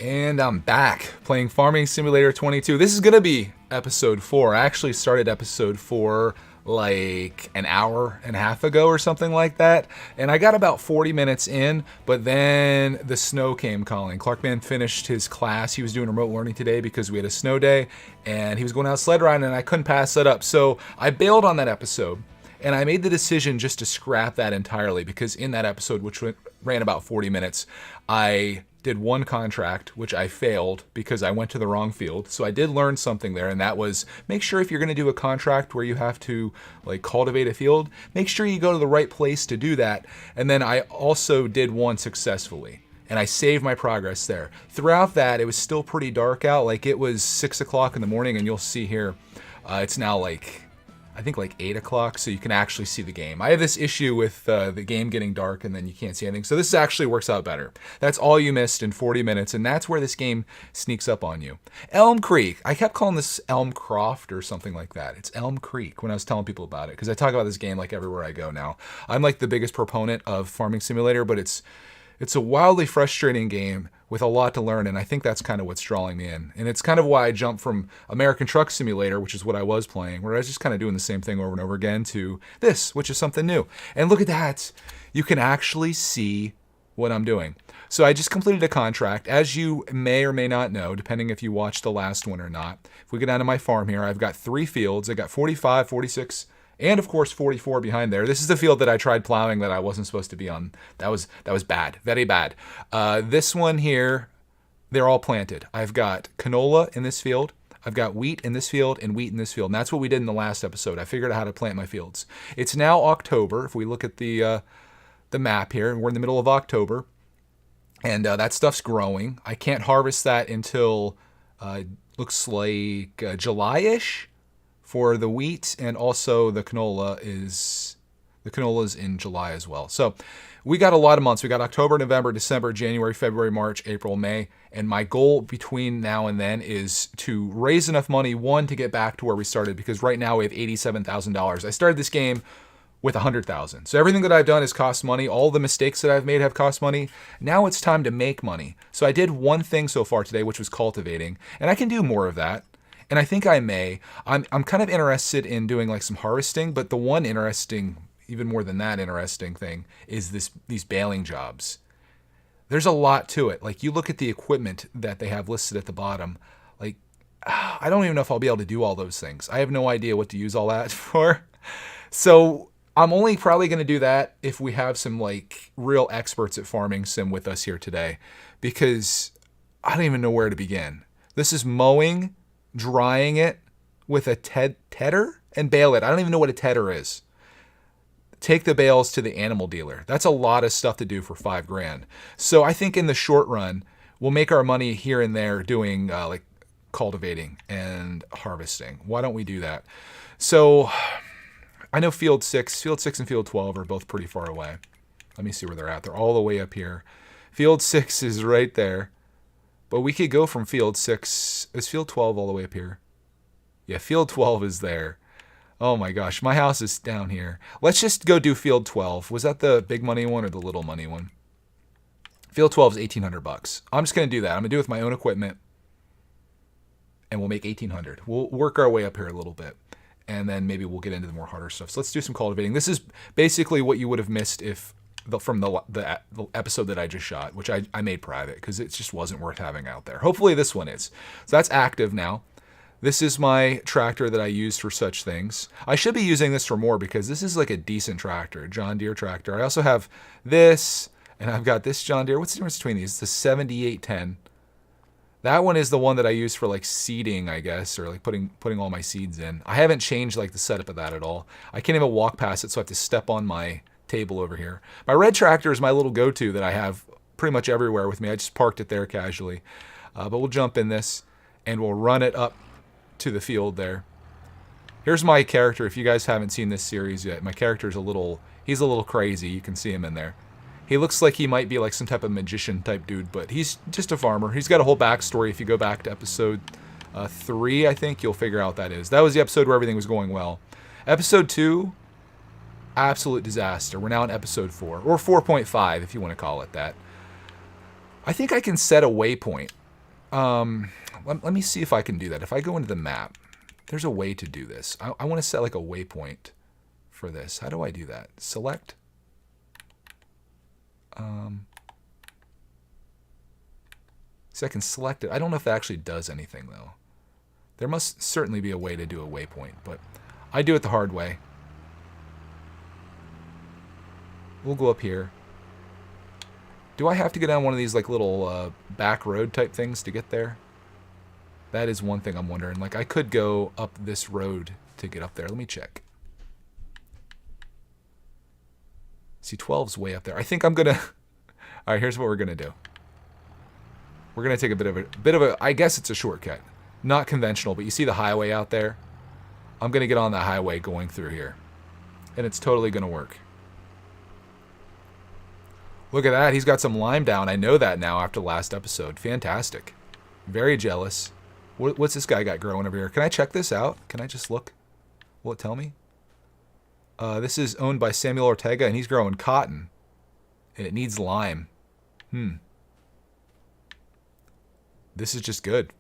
And I'm back playing Farming Simulator 22. This is going to be episode 4. I actually started episode 4 like an hour and a half ago or something like that. And I got about 40 minutes in, but then the snow came calling. Clarkman finished his class. He was doing remote learning today because we had a snow day, and he was going out sled riding, and I couldn't pass that up. So I bailed on that episode. And I made the decision just to scrap that entirely because in that episode, which ran about 40 minutes, I did one contract, which I failed because I went to the wrong field. So I did learn something there, and that was make sure if you're going to do a contract where you have to like cultivate a field, make sure you go to the right place to do that. And then I also did one successfully. And I saved my progress there. Throughout that, it was still pretty dark out. Like it was 6 o'clock in the morning, and you'll see here, it's now like I think like 8 o'clock, so you can actually see the game. I have this issue with the game getting dark and then you can't see anything. So this actually works out better. That's all you missed in 40 minutes, and that's where this game sneaks up on you. Elm Creek. I kept calling this Elm Croft or something like that. It's Elm Creek when I was telling people about it, because I talk about this game like everywhere I go now. I'm like the biggest proponent of Farming Simulator, but it's a wildly frustrating game with a lot to learn, and I think that's kind of what's drawing me in. And it's kind of why I jumped from American Truck Simulator, which is what I was playing, where I was just kind of doing the same thing over and over again, to this, which is something new. And look at that. You can actually see what I'm doing. So I just completed a contract. As you may or may not know, depending if you watched the last one or not, if we go down to my farm here, I've got 3 fields. I got 45, 46, and of course 44 behind there. This is the field that I tried plowing that I wasn't supposed to be on. That was bad, very bad. This one here, they're all planted. I've got canola in this field. I've got wheat in this field and wheat in this field. And that's what we did in the last episode. I figured out how to plant my fields. It's now October. If we look at the map here, we're in the middle of October, and that stuff's growing. I can't harvest that until looks like July-ish. For the wheat, and also the canola is in July as well. So we got a lot of months. We got October, November, December, January, February, March, April, May. And my goal between now and then is to raise enough money, one, to get back to where we started, because right now we have $87,000. I started this game with $100,000. So everything that I've done has cost money. All the mistakes that I've made have cost money. Now it's time to make money. So I did one thing so far today, which was cultivating, and I can do more of that. And I think I may. I'm kind of interested in doing like some harvesting, but the one interesting, even more than that interesting thing is these baling jobs. There's a lot to it. Like you look at the equipment that they have listed at the bottom, like I don't even know if I'll be able to do all those things. I have no idea what to use all that for. So I'm only probably going to do that if we have some like real experts at farming sim with us here today, because I don't even know where to begin. This is mowing, drying it with a tedder, and bale it. I don't even know what a tedder is. Take the bales to the animal dealer. That's a lot of stuff to do for $5,000. So I think in the short run, we'll make our money here and there doing like cultivating and harvesting. Why don't we do that? So I know Field 6 and Field 12 are both pretty far away. Let me see where they're at. They're all the way up here. Field 6 is right there. But we could go from Field 6. Is Field 12 all the way up here? Yeah, Field 12 is there. Oh my gosh, my house is down here. Let's just go do Field 12. Was that the big money one or the little money one? Field 12 is $1,800. I'm just going to do that. I'm going to do it with my own equipment, and we'll make $1,800. We'll work our way up here a little bit, and then maybe we'll get into the more harder stuff. So let's do some cultivating. This is basically what you would have missed if from the episode that I just shot, which I made private because it just wasn't worth having out there. Hopefully this one is. So that's active now. This is my tractor that I use for such things. I should be using this for more because this is like a decent tractor, John Deere tractor. I also have this, and I've got this John Deere. What's the difference between these? It's the 7810. That one is the one that I use for like seeding, I guess, or like putting all my seeds in. I haven't changed like the setup of that at all. I can't even walk past it, so I have to step on my table over here. My red tractor is my little go-to that I have pretty much everywhere with me. I just parked it there casually. But we'll jump in this and we'll run it up to the field there. Here's my character. If you guys haven't seen this series yet, my character's he's a little crazy. You can see him in there. He looks like he might be like some type of magician type dude, but he's just a farmer. He's got a whole backstory. If you go back to episode 3, I think you'll figure out what that is. That was the episode where everything was going well. Episode 2, absolute disaster. We're now in episode 4, or 4.5 if you want to call it that. I think I can set a waypoint. Let me see if I can do that. If I go into the map, there's a way to do this. I want to set like a waypoint for this. How do I do that? Select. So I can select it. I don't know if that actually does anything though. There must certainly be a way to do a waypoint, but I do it the hard way. We'll go up here. Do I have to go down one of these like little back road type things to get there? That is one thing I'm wondering. Like I could go up this road to get up there. Let me check. See, 12's way up there. I think I'm gonna. All right, here's what we're gonna do. We're gonna take a bit of a. I guess it's a shortcut, not conventional, but you see the highway out there. I'm gonna get on that highway going through here, and it's totally gonna work. Look at that. He's got some lime down. I know that now after the last episode. Fantastic. Very jealous. What's this guy got growing over here? Can I check this out? Can I just look? Will it tell me? This is owned by Samuel Ortega, and he's growing cotton. And it needs lime. This is just good.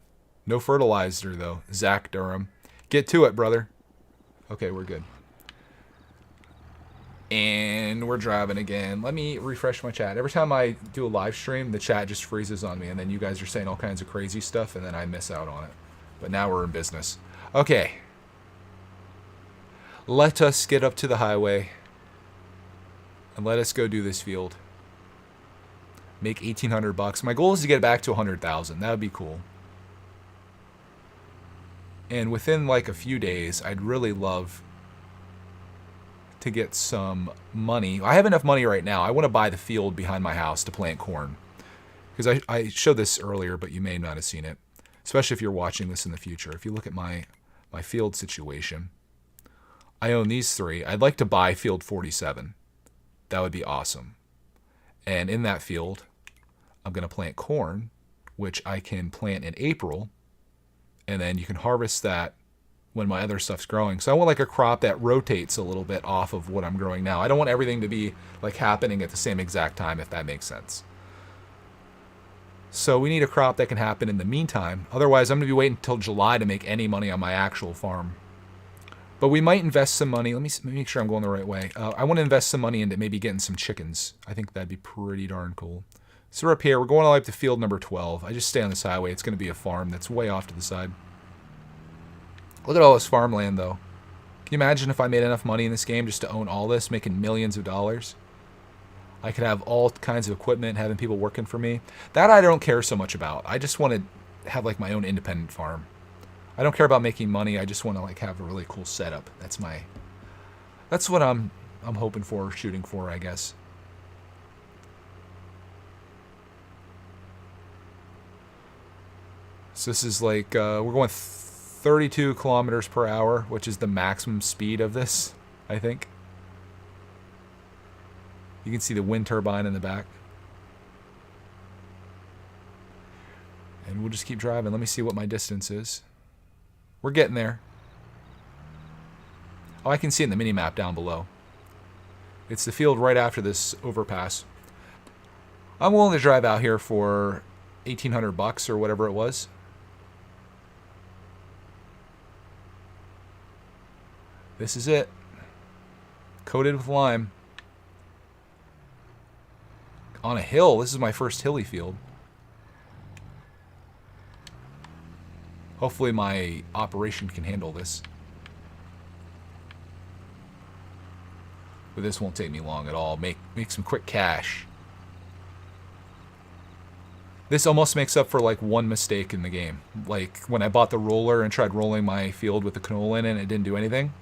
No fertilizer, though. Zach Durham. Get to it, brother. Okay, we're good. And we're driving again. Let me refresh my chat. Every time I do a live stream, the chat just freezes on me, and then you guys are saying all kinds of crazy stuff, and then I miss out on it. But now we're in business. Okay. Let us get up to the highway, and let us go do this field. Make $1,800. My goal is to get back to 100,000. That would be cool. And within like a few days, I'd really love to get some money. I have enough money right now. I want to buy the field behind my house to plant corn. Because I showed this earlier, but you may not have seen it. Especially if you're watching this in the future. If you look at my field situation, I own these three. I'd like to buy field 47. That would be awesome. And in that field, I'm going to plant corn, which I can plant in April. And then you can harvest that when my other stuff's growing. So I want like a crop that rotates a little bit off of what I'm growing now. I don't want everything to be like happening at the same exact time, if that makes sense. So we need a crop that can happen in the meantime. Otherwise, I'm going to be waiting until July to make any money on my actual farm. But we might invest some money. Let me make sure I'm going the right way. I want to invest some money into maybe getting some chickens. I think that'd be pretty darn cool. So we're up here. We're going all the way up to field number 12. I just stay on this highway. It's going to be a farm that's way off to the side. Look at all this farmland, though. Can you imagine if I made enough money in this game just to own all this, making millions of dollars? I could have all kinds of equipment, having people working for me. That I don't care so much about. I just want to have like my own independent farm. I don't care about making money. I just want to like have a really cool setup. That's what I'm hoping for, shooting for, I guess. So this is like we're going 32 kilometers per hour, which is the maximum speed of this, I think. You can see the wind turbine in the back. And we'll just keep driving. Let me see what my distance is. We're getting there. Oh, I can see it in the mini-map down below. It's the field right after this overpass. I'm willing to drive out here for $1,800 or whatever it was. This is it. Coated with lime. On a hill. This is my first hilly field. Hopefully my operation can handle this. But this won't take me long at all. Make some quick cash. This almost makes up for like one mistake in the game. Like when I bought the roller and tried rolling my field with the canola in it and it didn't do anything.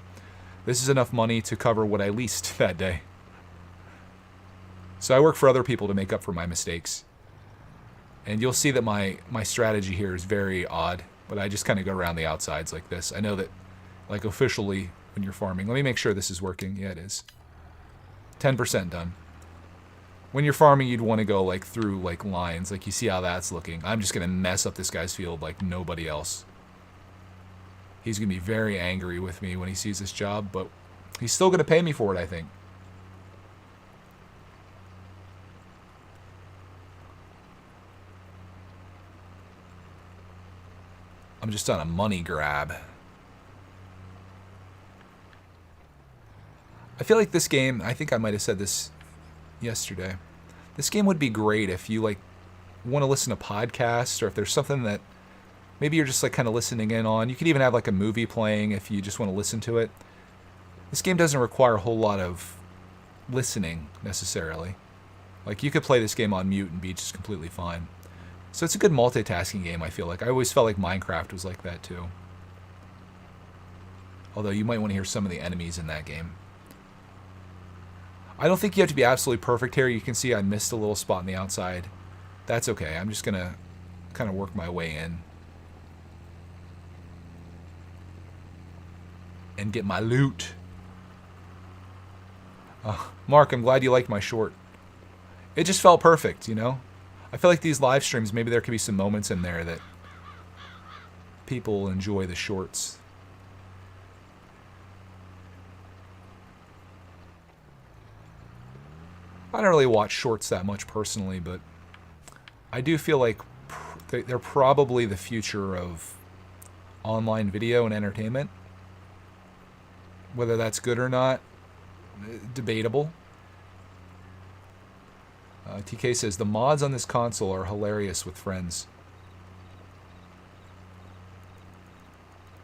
This is enough money to cover what I leased that day. So I work for other people to make up for my mistakes. And you'll see that my strategy here is very odd. But I just kind of go around the outsides like this. I know that like officially when you're farming. Let me make sure this is working. Yeah, it is. 10% done. When you're farming, you'd want to go like through like lines. Like you see how that's looking. I'm just going to mess up this guy's field like nobody else. He's going to be very angry with me when he sees this job, but he's still going to pay me for it, I think. I'm just on a money grab. I feel like this game, I think I might have said this yesterday. This game would be great if you like want to listen to podcasts, or if there's something that maybe you're just like kind of listening in on. You could even have like a movie playing if you just want to listen to it. This game doesn't require a whole lot of listening necessarily. Like you could play this game on mute and be just completely fine. So it's a good multitasking game, I feel like. I always felt like Minecraft was like that too. Although you might want to hear some of the enemies in that game. I don't think you have to be absolutely perfect here. You can see I missed a little spot on the outside. That's okay. I'm just going to kind of work my way in. And get my loot. Mark, I'm glad you liked my short. It just felt perfect, you know? I feel like these live streams, maybe there could be some moments in there that people enjoy the shorts. I don't really watch shorts that much personally, but I do feel like they're probably the future of online video and entertainment. Whether that's good or not, debatable. TK says, the mods on this console are hilarious with friends.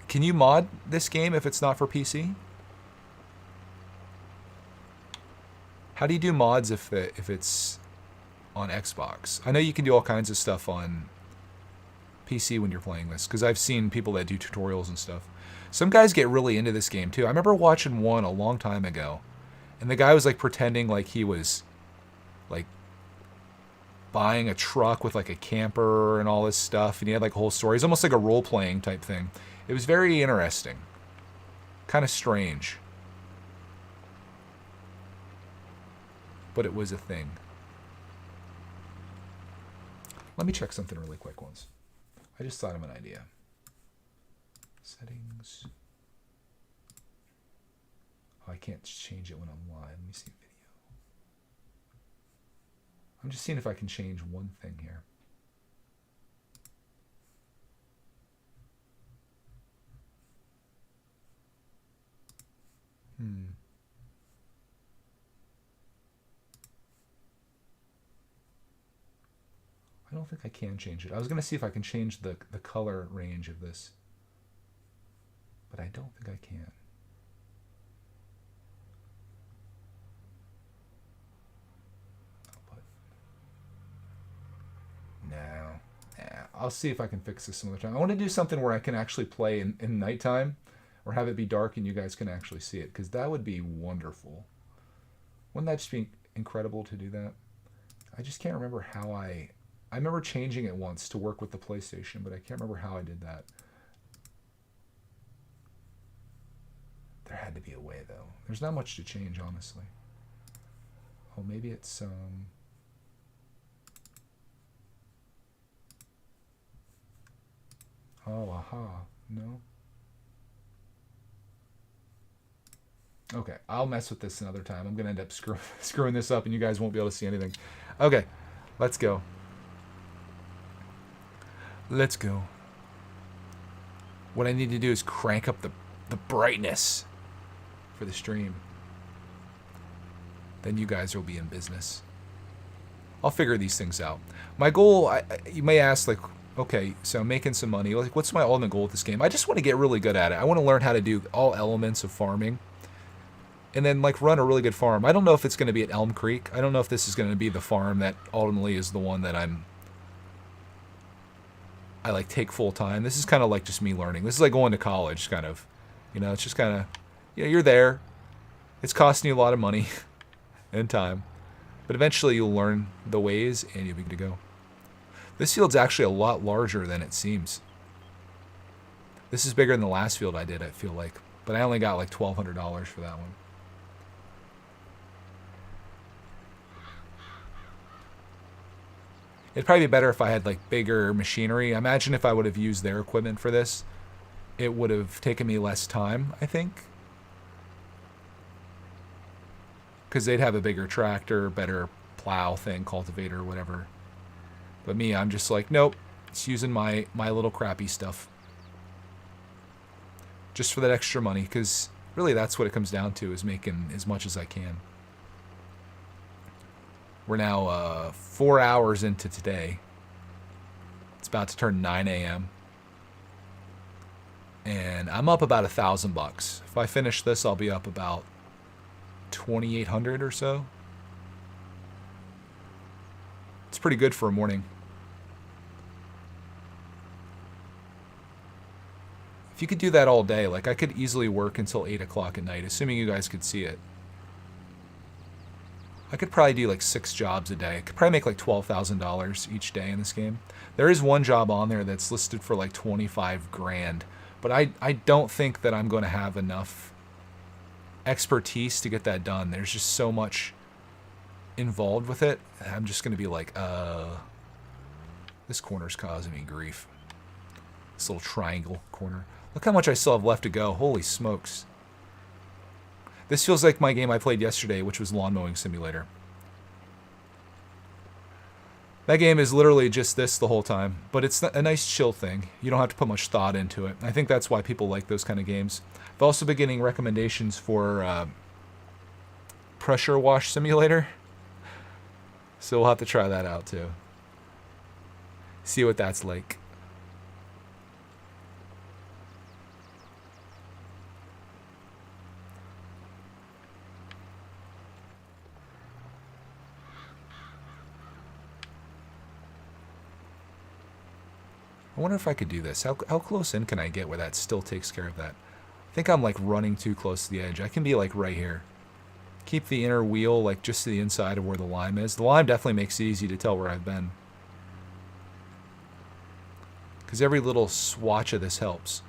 Can you mod this game if it's not for PC? How do you do mods if it's on Xbox? I know you can do all kinds of stuff on PC when you're playing this, because I've seen people that do tutorials and stuff. Some guys get really into this game too. I remember watching one a long time ago, and the guy was like pretending like he was like buying a truck with like a camper and all this stuff, and he had like a whole story. It's almost like a role-playing type thing. It was very interesting. Kind of strange. But it was a thing. Let me check something really quick once. I just thought of an idea. Settings. Oh, I can't change it when I'm live. Let me see video. I'm just seeing if I can change one thing here. I don't think I can change it. I was going to see if I can change the color range of this, but I don't think I can. No. I'll see if I can fix this some other time. I want to do something where I can actually play in nighttime, or have it be dark and you guys can actually see it, because that would be wonderful. Wouldn't that just be incredible to do that? I just can't remember how I remember changing it once to work with the PlayStation, but I can't remember how I did that. There had to be a way, though. There's not much to change, honestly. Oh, maybe it's oh, aha. No. Okay, I'll mess with this another time. I'm going to end up screwing this up, and you guys won't be able to see anything. Okay, let's go. Let's go. What I need to do is crank up the brightness for the stream. Then you guys will be in business. I'll figure these things out. My goal, you may ask, like, okay, so I'm making some money. Like, what's my ultimate goal with this game? I just want to get really good at it. I want to learn how to do all elements of farming, and then like run a really good farm. I don't know if it's going to be at Elm Creek. I don't know if this is going to be the farm that ultimately is the one that I like take full time. This is kind of like just me learning. This is like going to college, kind of. You know, it's just kind of, you know, you're there. It's costing you a lot of money and time, but eventually you'll learn the ways and you'll be good to go. This field's actually a lot larger than it seems. This is bigger than the last field I did, I feel like, but I only got like $1,200 for that one. It'd probably be better if I had like bigger machinery. Imagine if I would have used their equipment for this. It would have taken me less time, I think. Because they'd have a bigger tractor, better plow thing, cultivator, whatever. But me, I'm just like, nope. It's using my little crappy stuff. just for that extra money, because really that's what it comes down to, is making as much as I can. We're now 4 hours into today. It's about to turn 9 a.m. And I'm up about $1,000. If I finish this, I'll be up about 2,800 or so. It's pretty good for a morning. If you could do that all day, like I could easily work until 8 o'clock at night, assuming you guys could see it. I could probably do like 6 jobs a day. I could probably make like $12,000 each day in this game. There is one job on there that's listed for like 25 grand, but I don't think that I'm going to have enough expertise to get that done. There's just so much involved with it. I'm just going to be like, this corner's causing me grief. This little triangle corner. Look how much I still have left to go. Holy smokes. This feels like my game I played yesterday, which was Lawn Mowing Simulator. That game is literally just this the whole time, but it's a nice chill thing. You don't have to put much thought into it. I think that's why people like those kind of games. I've also been getting recommendations for Pressure Wash Simulator, so we'll have to try that out too. See what that's like. I wonder if I could do this. How close in can I get where that still takes care of that? I think I'm like running too close to the edge. I can be like right here. Keep the inner wheel like just to the inside of where the lime is. The lime definitely makes it easy to tell where I've been, because every little swatch of this helps.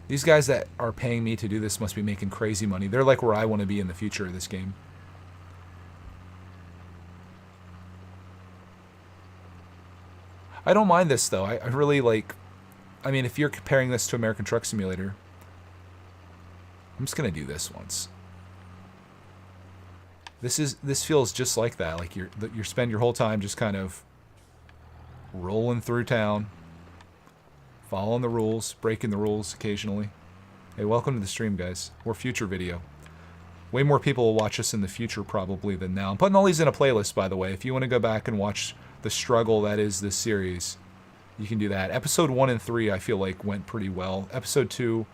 These guys that are paying me to do this must be making crazy money. They're like where I want to be in the future of this game. I don't mind this though. I really like, I mean, if you're comparing this to American Truck Simulator, I'm just going to do this once. This feels just like that. Like you spend your whole time just kind of rolling through town, following the rules, breaking the rules occasionally. Hey, welcome to the stream, guys. We're future video. Way more people will watch us in the future probably than now. I'm putting all these in a playlist, by the way. If you want to go back and watch the struggle that is this series, you can do that. Episode 1 and 3, I feel like, went pretty well. Episode 2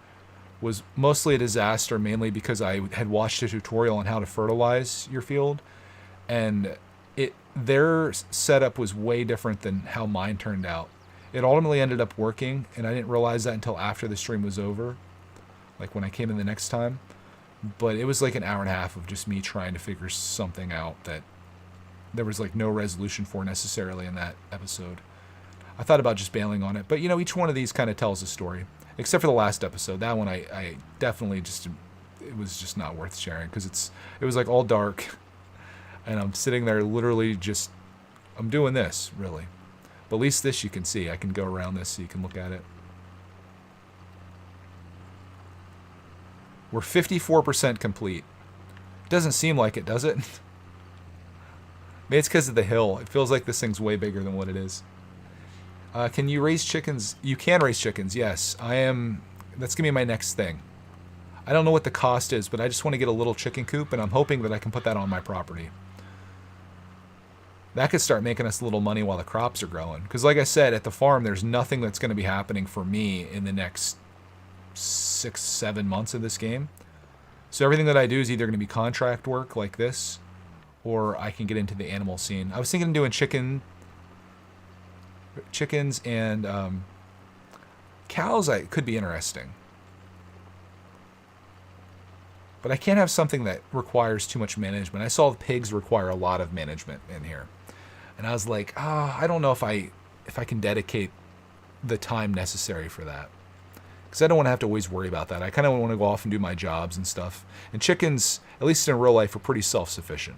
was mostly a disaster, mainly because I had watched a tutorial on how to fertilize your field, and their setup was way different than how mine turned out. It ultimately ended up working, and I didn't realize that until after the stream was over, like when I came in the next time. But it was like an hour and a half of just me trying to figure something out that there was like no resolution for necessarily in that episode. I thought about just bailing on it, but you know, each one of these kind of tells a story. Except for the last episode. That one I definitely just, it was just not worth sharing, because it was like all dark, and I'm sitting there literally just, I'm doing this, really. But at least this you can see. I can go around this so you can look at it. We're 54% complete. It doesn't seem like it, does it? Maybe it's because of the hill. It feels like this thing's way bigger than what it is. Can you raise chickens? You can raise chickens, yes. That's going to be my next thing. I don't know what the cost is, but I just want to get a little chicken coop, and I'm hoping that I can put that on my property. That could start making us a little money while the crops are growing. Because like I said, at the farm, there's nothing that's going to be happening for me in the next 6-7 months of this game. So everything that I do is either going to be contract work like this, or I can get into the animal scene. I was thinking of doing chickens and cows. Could be interesting, but I can't have something that requires too much management. I saw the pigs require a lot of management in here, and I was like, I don't know if I can dedicate the time necessary for that, because I don't want to have to always worry about that. I kind of want to go off and do my jobs and stuff. And chickens, at least in real life, are pretty self-sufficient.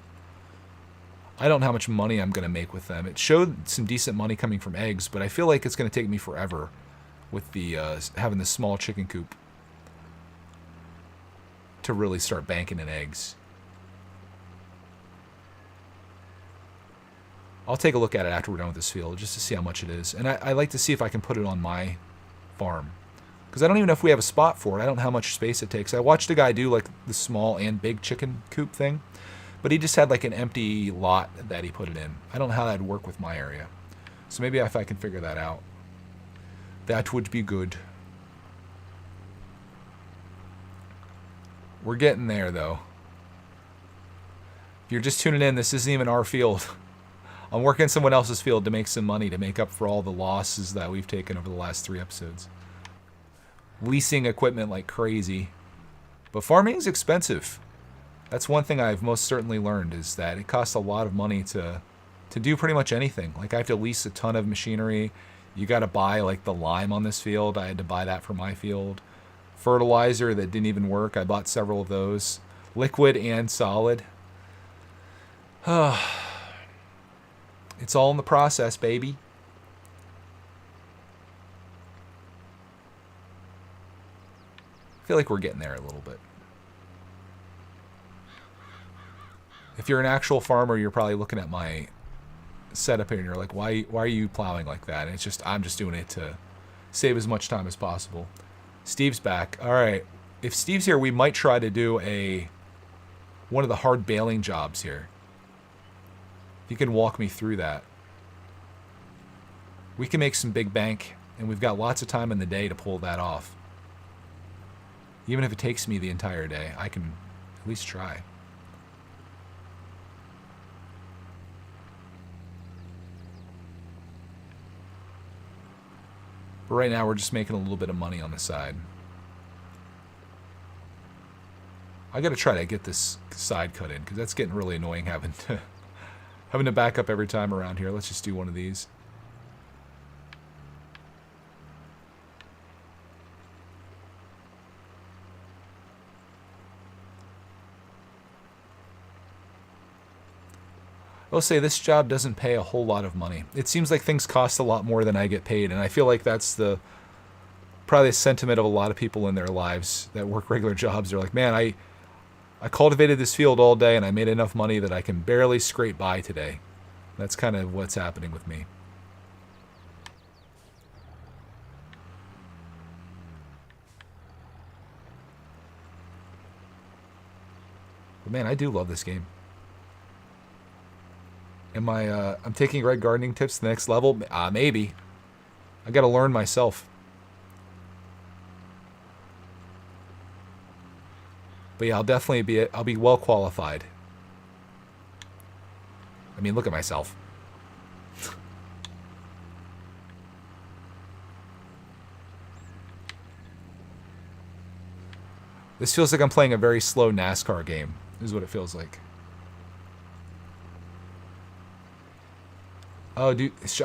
I don't know how much money I'm going to make with them. It showed some decent money coming from eggs, but I feel like it's going to take me forever with the having this small chicken coop to really start banking in eggs. I'll take a look at it after we're done with this field just to see how much it is. And I like to see if I can put it on my farm. Because I don't even know if we have a spot for it. I don't know how much space it takes. I watched a guy do like the small and big chicken coop thing. But he just had like an empty lot that he put it in. I don't know how that'd work with my area. So maybe if I can figure that out, that would be good. We're getting there though. If you're just tuning in, this isn't even our field. I'm working someone else's field to make some money to make up for all the losses that we've taken over the last 3 episodes. Leasing equipment like crazy. But farming is expensive. That's one thing I've most certainly learned, is that it costs a lot of money to do pretty much anything. Like I have to lease a ton of machinery. You got to buy like the lime on this field. I had to buy that for my field. Fertilizer that didn't even work. I bought several of those. Liquid and solid. It's all in the process, baby. I feel like we're getting there a little bit. If you're an actual farmer, you're probably looking at my setup here and you're like, why are you plowing like that? And it's just, I'm just doing it to save as much time as possible. Steve's back. All right. If Steve's here, we might try to do one of the hard baling jobs here. If you can walk me through that. We can make some big bank, and we've got lots of time in the day to pull that off. Even if it takes me the entire day, I can at least try. But right now, we're just making a little bit of money on the side. I got to try to get this side cut in, because that's getting really annoying having to back up every time around here. Let's just do one of these. I'll say this job doesn't pay a whole lot of money. It seems like things cost a lot more than I get paid, and I feel like that's probably the sentiment of a lot of people in their lives that work regular jobs. They're like, man, I cultivated this field all day and I made enough money that I can barely scrape by today. That's kind of what's happening with me. But man, I do love this game. I'm taking red gardening tips to the next level? Maybe. I gotta learn myself. But yeah, I'll be well qualified. I mean, look at myself. This feels like I'm playing a very slow NASCAR game, is what it feels like. Oh,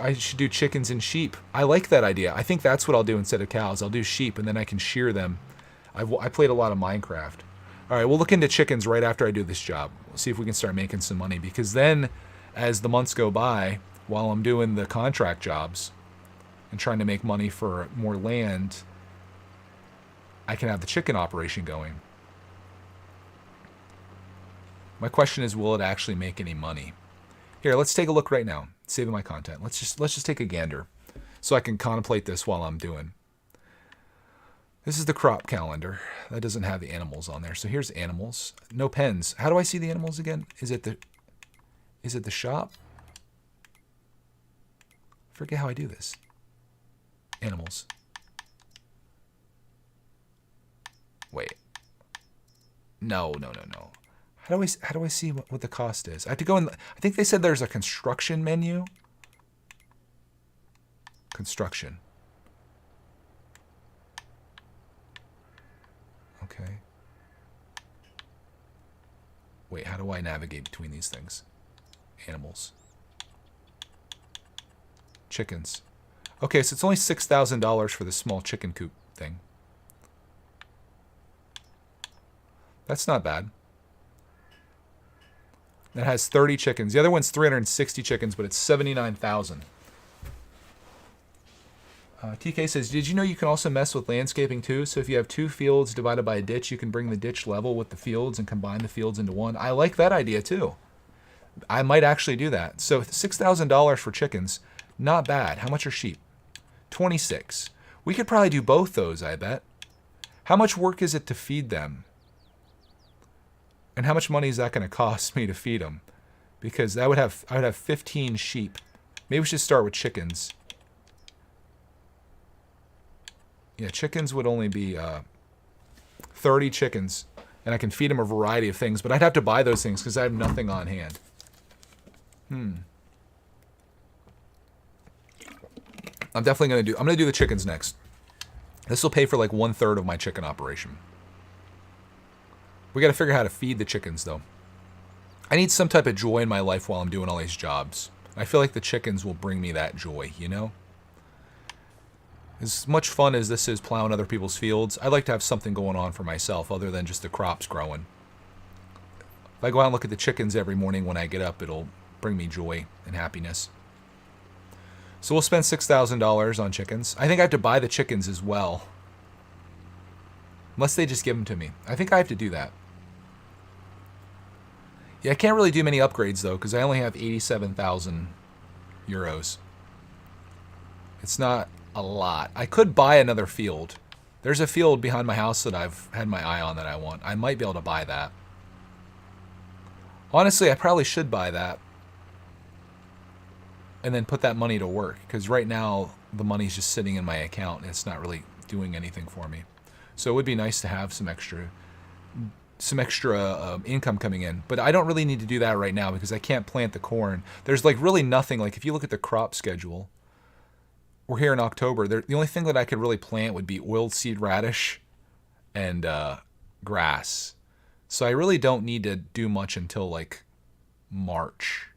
I should do chickens and sheep. I like that idea. I think that's what I'll do instead of cows. I'll do sheep, and then I can shear them. I played a lot of Minecraft. All right, we'll look into chickens right after I do this job. We'll see if we can start making some money, because then, as the months go by, while I'm doing the contract jobs and trying to make money for more land, I can have the chicken operation going. My question is, will it actually make any money? Here, let's take a look right now. Saving my content. Let's just take a gander so I can contemplate this while I'm doing. This is the crop calendar. That doesn't have the animals on there. So here's animals. No pens. How do I see the animals again? Is it the shop? I forget how I do this. Animals. Wait. No. How do I see what the cost is? I have to go in. I think they said there's a construction menu. Construction. Okay. Wait, how do I navigate between these things? Animals. Chickens. Okay, so it's only $6,000 for the small chicken coop thing. That's not bad. That has 30 chickens. The other one's 360 chickens, but it's 79,000. TK says, did you know you can also mess with landscaping too? So if you have 2 fields divided by a ditch, you can bring the ditch level with the fields and combine the fields into one. I like that idea too. I might actually do that. So $6,000 for chickens, not bad. How much are sheep? 26. We could probably do both those, I bet. How much work is it to feed them? And how much money is that going to cost me to feed them? Because I would have 15 sheep. Maybe we should start with chickens. Yeah, chickens would only be 30 chickens. And I can feed them a variety of things. But I'd have to buy those things because I have nothing on hand. I'm definitely going to do... I'm going to do the chickens next. This will pay for like 1/3 of my chicken operation. We got to figure out how to feed the chickens, though. I need some type of joy in my life while I'm doing all these jobs. I feel like the chickens will bring me that joy, you know? As much fun as this is plowing other people's fields, I'd like to have something going on for myself other than just the crops growing. If I go out and look at the chickens every morning when I get up, it'll bring me joy and happiness. So we'll spend $6,000 on chickens. I think I have to buy the chickens as well. Unless they just give them to me. I think I have to do that. Yeah, I can't really do many upgrades, though, because I only have 87,000 euros. It's not a lot. I could buy another field. There's a field behind my house that I've had my eye on that I want. I might be able to buy that. Honestly, I probably should buy that. And then put that money to work. Because right now, the money's just sitting in my account, and it's not really doing anything for me. So it would be nice to have some extra income coming in. But I don't really need to do that right now because I can't plant the corn. There's like really nothing. Like if you look at the crop schedule, we're here in October. The only thing that I could really plant would be oiled seed radish and grass. So I really don't need to do much until like March.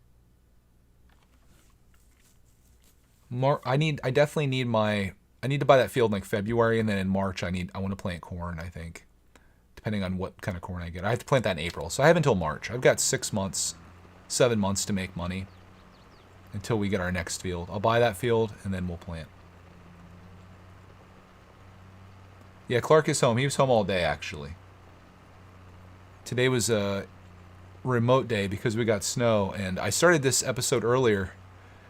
I definitely need I need to buy that field in like February, and then in March I want to plant corn, I think. Depending on what kind of corn I get. I have to plant that in April. So I have until March. I've got 7 months to make money until we get our next field. I'll buy that field and then we'll plant. Yeah, Clark is home. He was home all day, actually. Today was a remote day because we got snow, and I started this episode earlier,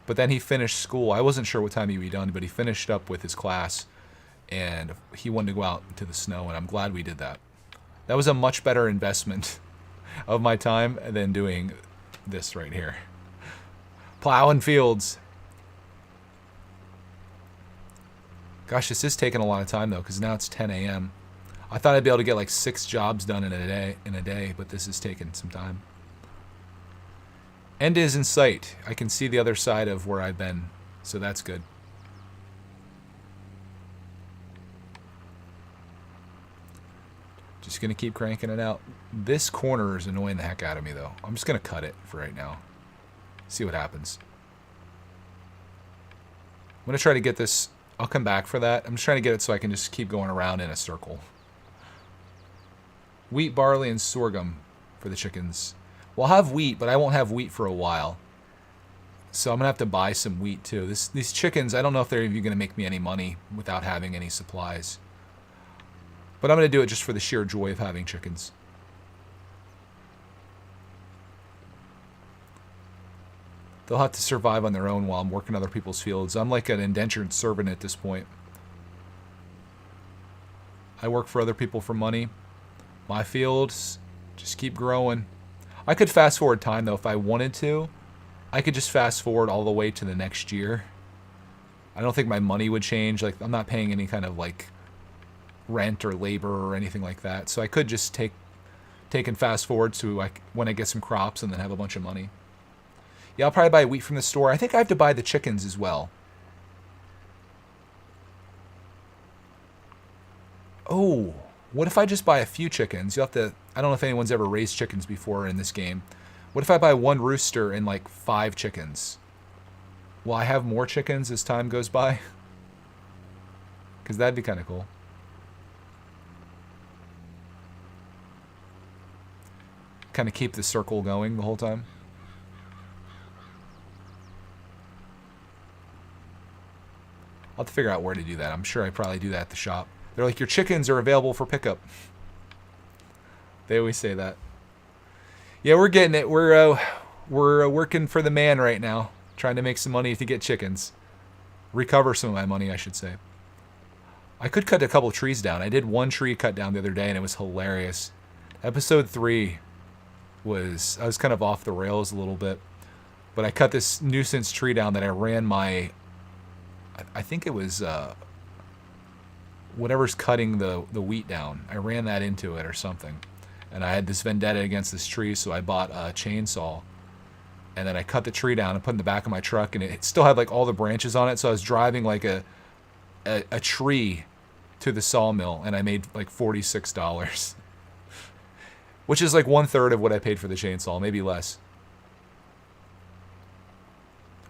but then he finished school. I wasn't sure what time he'd be done, but he finished up with his class, and he wanted to go out into the snow, and I'm glad we did that. That was a much better investment of my time than doing this right here. Plowing fields. Gosh, this is taking a lot of time, though, because now it's 10 a.m. I thought I'd be able to get like 6 jobs done in a day, but this is taking some time. End is in sight. I can see the other side of where I've been, so that's good. Just going to keep cranking it out. This corner is annoying the heck out of me, though. I'm just going to cut it for right now. See what happens. I'm going to try to get this. I'll come back for that. I'm just trying to get it so I can just keep going around in a circle. Wheat, barley, and sorghum for the chickens. Well, I'll have wheat, but I won't have wheat for a while. So I'm going to have to buy some wheat, too. These chickens, I don't know if they're even going to make me any money without having any supplies. But I'm going to do it just for the sheer joy of having chickens. They'll have to survive on their own while I'm working other people's fields. I'm like an indentured servant at this point. I work for other people for money. My fields just keep growing. I could fast forward time, though, if I wanted to. I could just fast forward all the way to the next year. I don't think my money would change. Like, I'm not paying any kind of, like, rent or labor or anything like that. So I could just take and fast forward to like when I get some crops and then have a bunch of money. Yeah, I'll probably buy wheat from the store. I think I have to buy the chickens as well. Oh, what if I just buy a few chickens? You'll have to, I don't know if anyone's ever raised chickens before in this game. What if I buy 1 rooster and like 5 chickens? Will I have more chickens as time goes by? Because that'd be kind of cool. Kind of keep the circle going the whole time. I'll have to figure out where to do that. I'm sure I probably do that at the shop. They're like, your chickens are available for pickup. They always say that. Yeah, we're getting it. We're We're working for the man right now, trying to make some money to get chickens. Recover some of my money, I should say. I could cut a couple trees down. I did one tree cut down the other day, and it was hilarious. Episode 3 was... I was kind of off the rails a little bit. But I cut this nuisance tree down that I ran my... I think it was... whatever's cutting the wheat down. I ran that into it or something. And I had this vendetta against this tree, so I bought a chainsaw. And then I cut the tree down and put it in the back of my truck, and it still had like all the branches on it, so I was driving like a tree to the sawmill, and I made like $46. Which is like 1/3 of what I paid for the chainsaw, maybe less.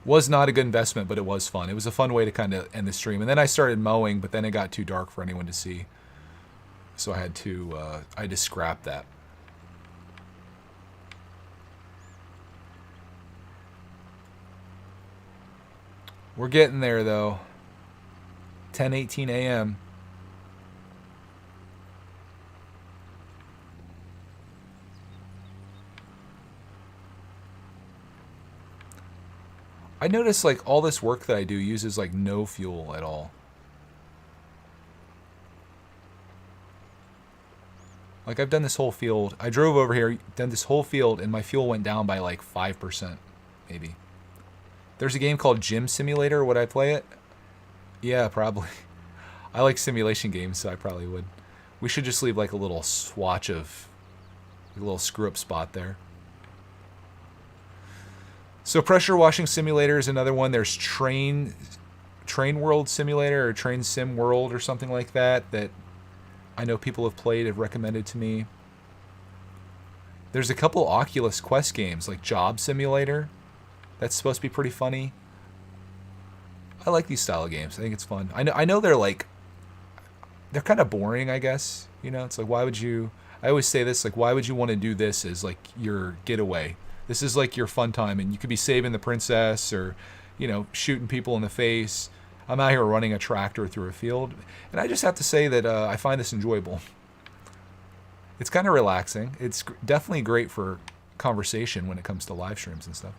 Was not a good investment, but it was fun. It was a fun way to kind of end the stream. And then I started mowing, but then it got too dark for anyone to see. So I had to scrap that. We're getting there, though. 10:18 a.m. I notice like all this work that I do uses like no fuel at all. Like I've done this whole field. I drove over here, done this whole field, and my fuel went down by like 5%, maybe. There's a game called Gym Simulator. Would I play it? Yeah, probably. I like simulation games, so I probably would. We should just leave like a little swatch of, like a little screw-up spot there. So Pressure Washing Simulator is another one. There's Train World Simulator or Train Sim World or something like that that I know people have played, have recommended to me. There's a couple Oculus Quest games like Job Simulator. That's supposed to be pretty funny. I like these style of games. I think it's fun. I know they're like, they're kind of boring, I guess. You know, it's like, why would you, I always say this, like, why would you want to do this as like your getaway? This is like your fun time, and you could be saving the princess or, you know, shooting people in the face. I'm out here running a tractor through a field, and I just have to say that I find this enjoyable. It's kind of relaxing. It's definitely great for conversation when it comes to live streams and stuff.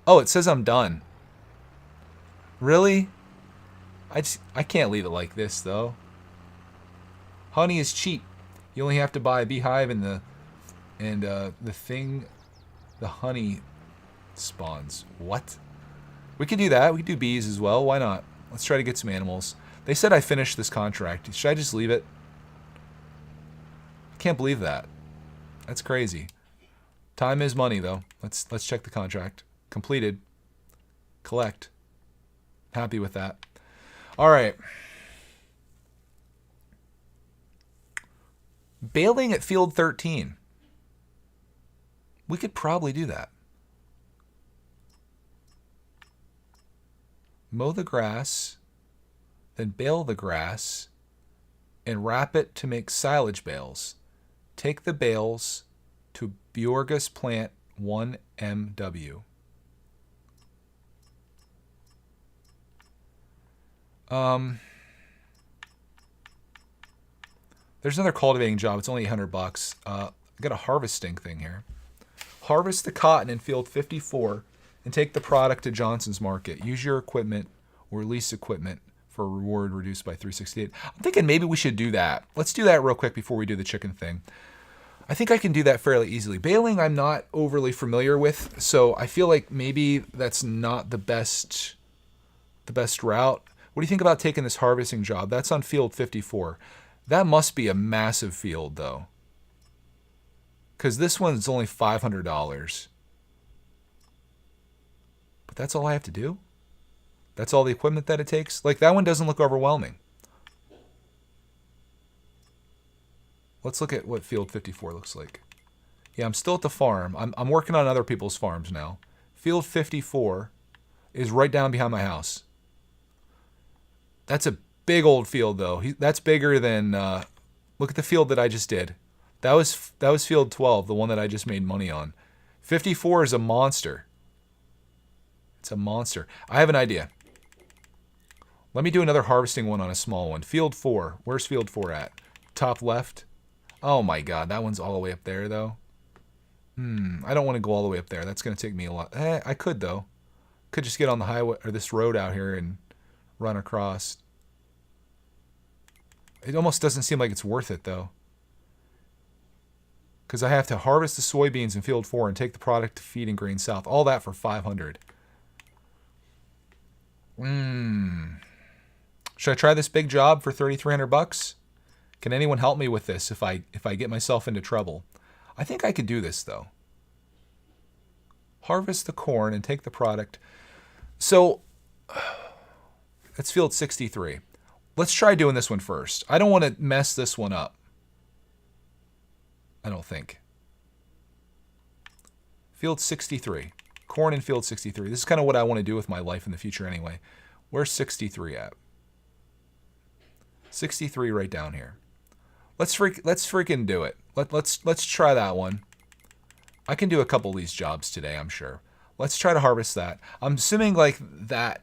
Oh, it says I'm done. Really? I can't leave it like this, though. Honey is cheap. You only have to buy a beehive and the thing, the honey spawns. What? We could do that. We could do bees as well. Why not? Let's try to get some animals. They said I finished this contract. Should I just leave it? I can't believe that. That's crazy. Time is money, though. Let's check the contract. Completed. Collect. Happy with that. All right. Baling at field 13. We could probably do that. Mow the grass, then bale the grass, and wrap it to make silage bales. Take the bales to Bjorgus plant 1 MW. There's another cultivating job. It's only $800. I got a harvesting thing here. Harvest the cotton in field 54 and take the product to Johnson's Market. Use your equipment or lease equipment for a reward reduced by 368. I'm thinking maybe we should do that. Let's do that real quick before we do the chicken thing. I think I can do that fairly easily. Baling I'm not overly familiar with, so I feel like maybe that's not the best route. What do you think about taking this harvesting job? That's on field 54. That must be a massive field, though. Because this one's only $500. But that's all I have to do? That's all the equipment that it takes? Like, that one doesn't look overwhelming. Let's look at what field 54 looks like. Yeah, I'm still at the farm. I'm working on other people's farms now. Field 54 is right down behind my house. That's a big old field, though. That's bigger than... look at the field that I just did. That was field 12, the one that I just made money on. 54 is a monster. It's a monster. I have an idea. Let me do another harvesting one on a small one. Field 4. Where's field 4 at? Top left? Oh my god, that one's all the way up there, though. I don't want to go all the way up there. That's going to take me a lot. I could, though. Could just get on the highway or this road out here and run across. It almost doesn't seem like it's worth it, though. Because I have to harvest the soybeans in field 4 and take the product to feed and grain south. All that for 500. Should I try this big job for 3,300 bucks? Can anyone help me with this if I get myself into trouble? I think I could do this, though. Harvest the corn and take the product. So, it's field 63. Let's try doing this one first. I don't want to mess this one up. I don't think. Field 63. Corn in field 63. This is kind of what I want to do with my life in the future anyway. Where's 63 at? 63 right down here. Let's freaking do it. Let's try that one. I can do a couple of these jobs today, I'm sure. Let's try to harvest that. I'm assuming like that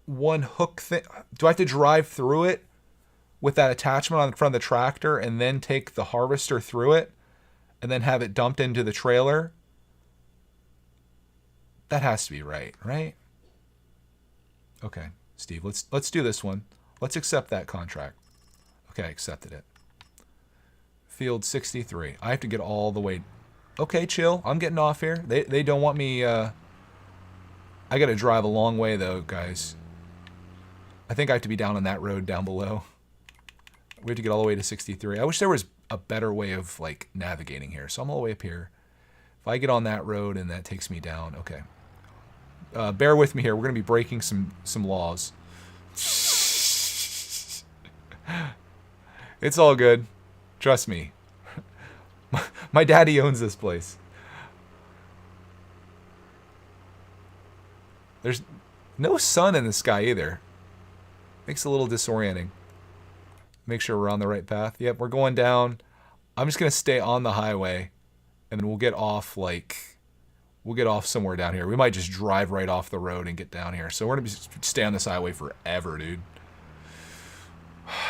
one hook thing. Do I have to drive through it with that attachment on the front of the tractor and then take the harvester through it and then have it dumped into the trailer? That has to be right, right? Okay, Steve, let's do this one. Let's accept that contract. Okay, I accepted it. Field 63. I have to get all the way. Okay, chill. I'm getting off here. They don't want me. I got to drive a long way though, guys. I think I have to be down on that road down below. We have to get all the way to 63. I wish there was a better way of like navigating here. So I'm all the way up here. If I get on that road and that takes me down, okay. Bear with me here. We're gonna be breaking some laws. It's all good. Trust me. My daddy owns this place. There's no sun in the sky either. Makes it a little disorienting. Make sure we're on the right path. Yep, we're going down. I'm just going to stay on the highway. And then we'll get off somewhere down here. We might just drive right off the road and get down here. So we're going to stay on this highway forever, dude.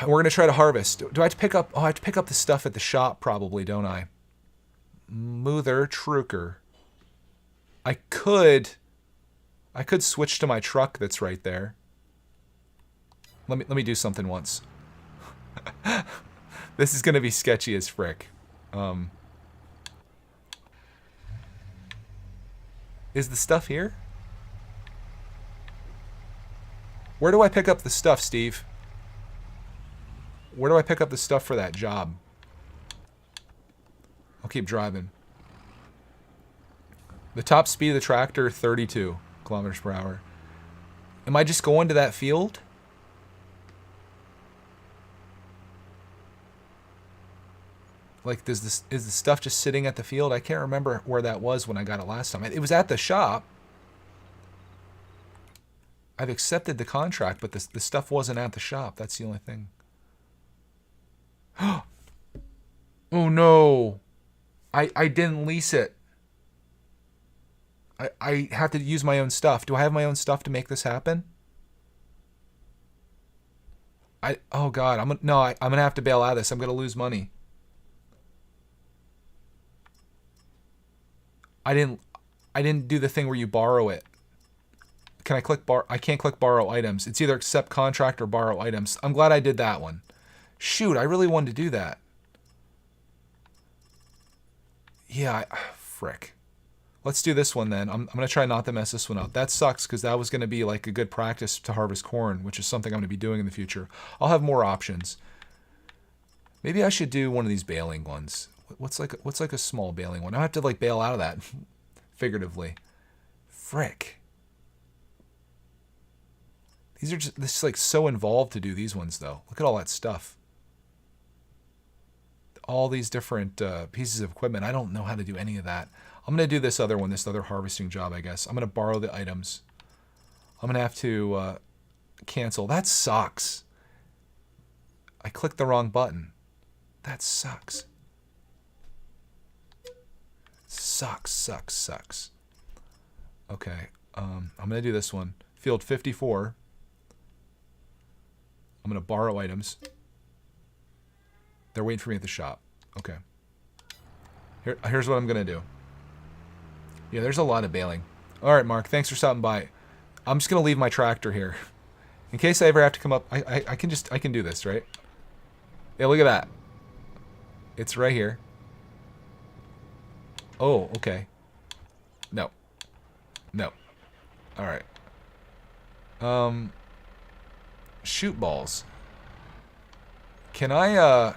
And we're going to try to harvest. Do I have to pick up... Oh, I have to pick up the stuff at the shop probably, don't I? Muther Trucker. I could switch to my truck that's right there. Let me do something once. This is going to be sketchy as frick. Is the stuff here? Where do I pick up the stuff, Steve? Where do I pick up the stuff for that job? I'll keep driving. The top speed of the tractor, 32 kilometers per hour. Am I just going to that field? Like, is the stuff just sitting at the field? I can't remember where that was when I got it last time. It was at the shop. I've accepted the contract, but the stuff wasn't at the shop. That's the only thing. Oh no. I didn't lease it. I have to use my own stuff. Do I have my own stuff to make this happen? Oh god, I'm gonna have to bail out of this. I'm gonna lose money. I didn't do the thing where you borrow it. Can I click I can't click borrow items. It's either accept contract or borrow items. I'm glad I did that one. Shoot, I really wanted to do that. Yeah, frick. Let's do this one then. I'm going to try not to mess this one up. That sucks because that was going to be like a good practice to harvest corn, which is something I'm going to be doing in the future. I'll have more options. Maybe I should do one of these bailing ones. What's like a small bailing one? I have to like bail out of that figuratively. Frick. These are just this is like so involved to do these ones though. Look at all that stuff. All these different pieces of equipment. I don't know how to do any of that. I'm going to do this other one, this other harvesting job, I guess. I'm going to borrow the items. I'm going to have to cancel. That sucks. I clicked the wrong button. That sucks. Sucks. Okay. I'm going to do this one. Field 54. I'm going to borrow items. They're waiting for me at the shop. Okay. Here's what I'm going to do. Yeah, there's a lot of baling. All right, Mark, thanks for stopping by. I'm just going to leave my tractor here. In case I ever have to come up, I can do this, right? Yeah, look at that. It's right here. Oh, okay. No. No. All right. Shoot balls. Can I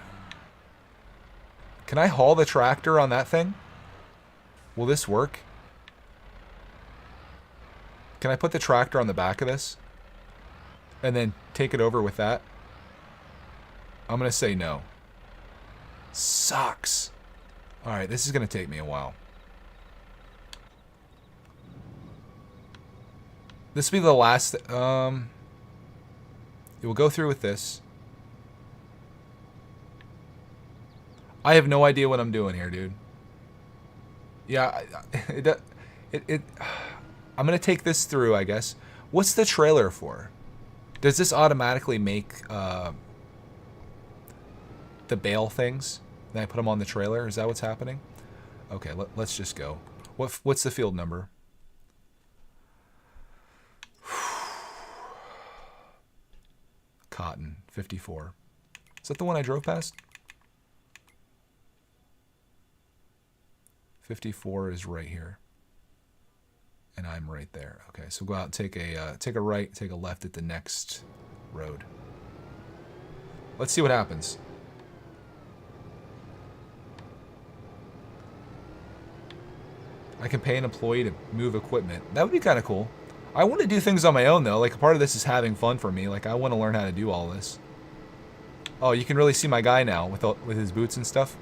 haul the tractor on that thing? Will this work? Can I put the tractor on the back of this? And then take it over with that? I'm going to say no. Sucks. Alright, this is going to take me a while. This will be the last... it will go through with this. I have no idea what I'm doing here, dude. Yeah, I'm going to take this through, I guess. What's the trailer for? Does this automatically make the bale things? Then I put them on the trailer? Is that what's happening? Okay, let's just go. What's the field number? Cotton, 54. Is that the one I drove past? 54 is right here. And I'm right there. Okay, so go out and take a right, take a left at the next road. Let's see what happens. I can pay an employee to move equipment. That would be kind of cool. I want to do things on my own, though. Like, part of this is having fun for me. Like, I want to learn how to do all this. Oh, you can really see my guy now with his boots and stuff.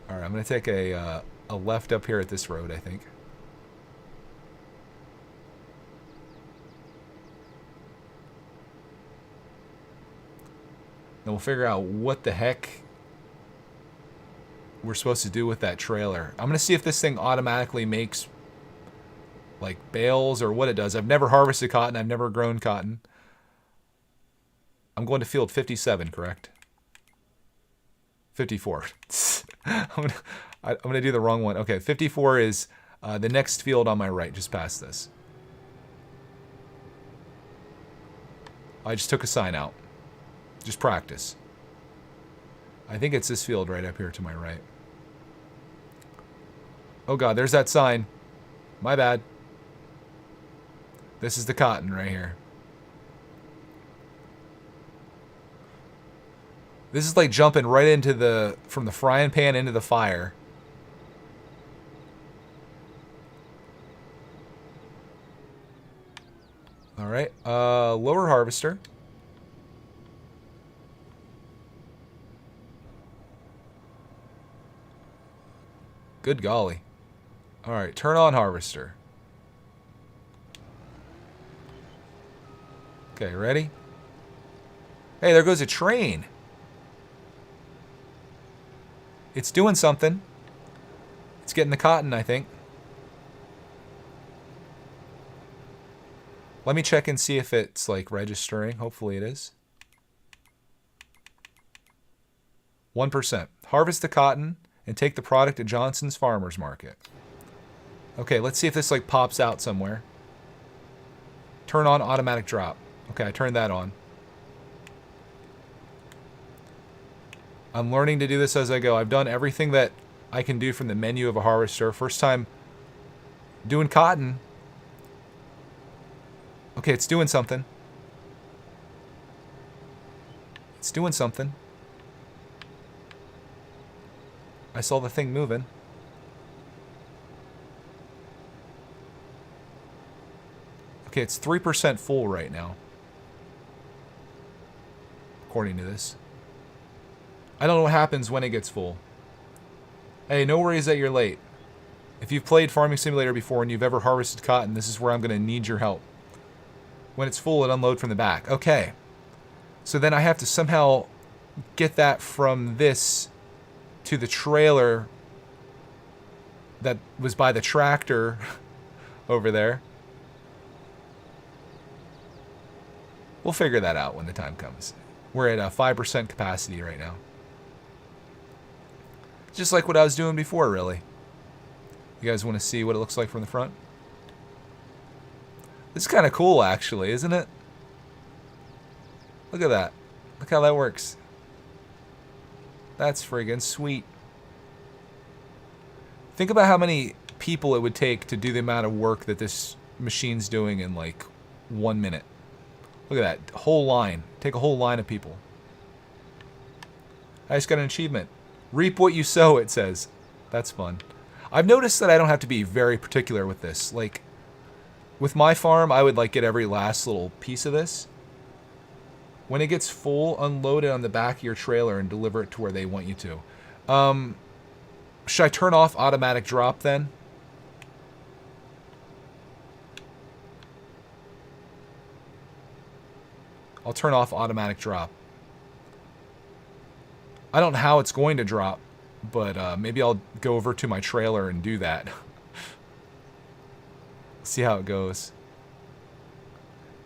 All right, I'm going to take a left up here at this road, I think. Then we'll figure out what the heck we're supposed to do with that trailer. I'm going to see if this thing automatically makes like bales or what it does. I've never harvested cotton. I've never grown cotton. I'm going to field 57, correct? 54. I'm gonna do the wrong one. Okay, 54 is the next field on my right, just past this. I just took a sign out. Just practice. I think it's this field right up here to my right. Oh god, there's that sign. My bad. This is the cotton right here. This is like jumping right into from the frying pan into the fire. All right, lower harvester. Good golly. All right, turn on harvester. Okay, ready? Hey, there goes a train. It's doing something. It's getting the cotton, I think. Let me check and see if it's like registering. Hopefully it is. 1%. Harvest the cotton and take the product to Johnson's Farmers Market. Okay, let's see if this like pops out somewhere. Turn on automatic drop. Okay, I turned that on. I'm learning to do this as I go. I've done everything that I can do from the menu of a harvester. First time doing cotton. Okay, it's doing something. It's doing something. I saw the thing moving. Okay, it's 3% full right now. According to this. I don't know what happens when it gets full. Hey, no worries that you're late. If you've played Farming Simulator before and you've ever harvested cotton, this is where I'm going to need your help. When it's full, it unload from the back. Okay. So then I have to somehow get that from this to the trailer that was by the tractor over there. We'll figure that out when the time comes. We're at a 5% capacity right now. Just like what I was doing before, really. You guys want to see what it looks like from the front? This is kind of cool, actually, isn't it? Look at that. Look how that works. That's friggin' sweet. Think about how many people it would take to do the amount of work that this machine's doing in like 1 minute. Look at that. Whole line. Take a whole line of people. I just got an achievement. Reap what you sow, it says. That's fun. I've noticed that I don't have to be very particular with this. Like, with my farm, I would like get every last little piece of this. When it gets full, unload it on the back of your trailer and deliver it to where they want you to. Should I turn off automatic drop then? I'll turn off automatic drop. I don't know how it's going to drop, but maybe I'll go over to my trailer and do that. See how it goes.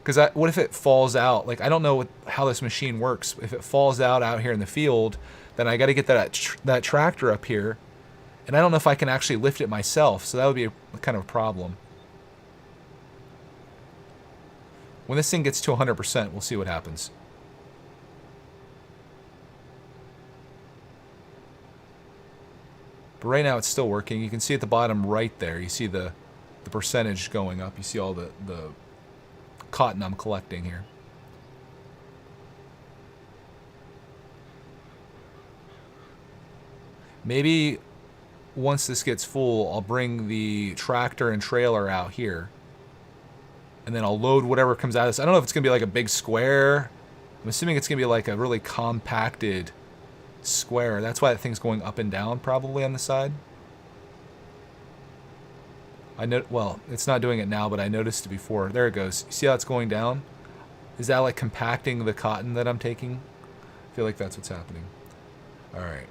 Because what if it falls out? Like, I don't know how this machine works. If it falls out here in the field, then I got to get that tractor up here. And I don't know if I can actually lift it myself, so that would be a kind of a problem. When this thing gets to 100%, we'll see what happens. But right now it's still working. You can see at the bottom right there, you see the percentage going up. You see all the cotton I'm collecting here. Maybe once this gets full, I'll bring the tractor and trailer out here. And then I'll load whatever comes out of this. I don't know if it's going to be like a big square. I'm assuming it's going to be like a really compacted square. That's why that thing's going up and down probably on the side. Well, it's not doing it now, but I noticed it before. There it goes. You see how it's going down? Is that like compacting the cotton that I'm taking? I feel like that's what's happening. All right.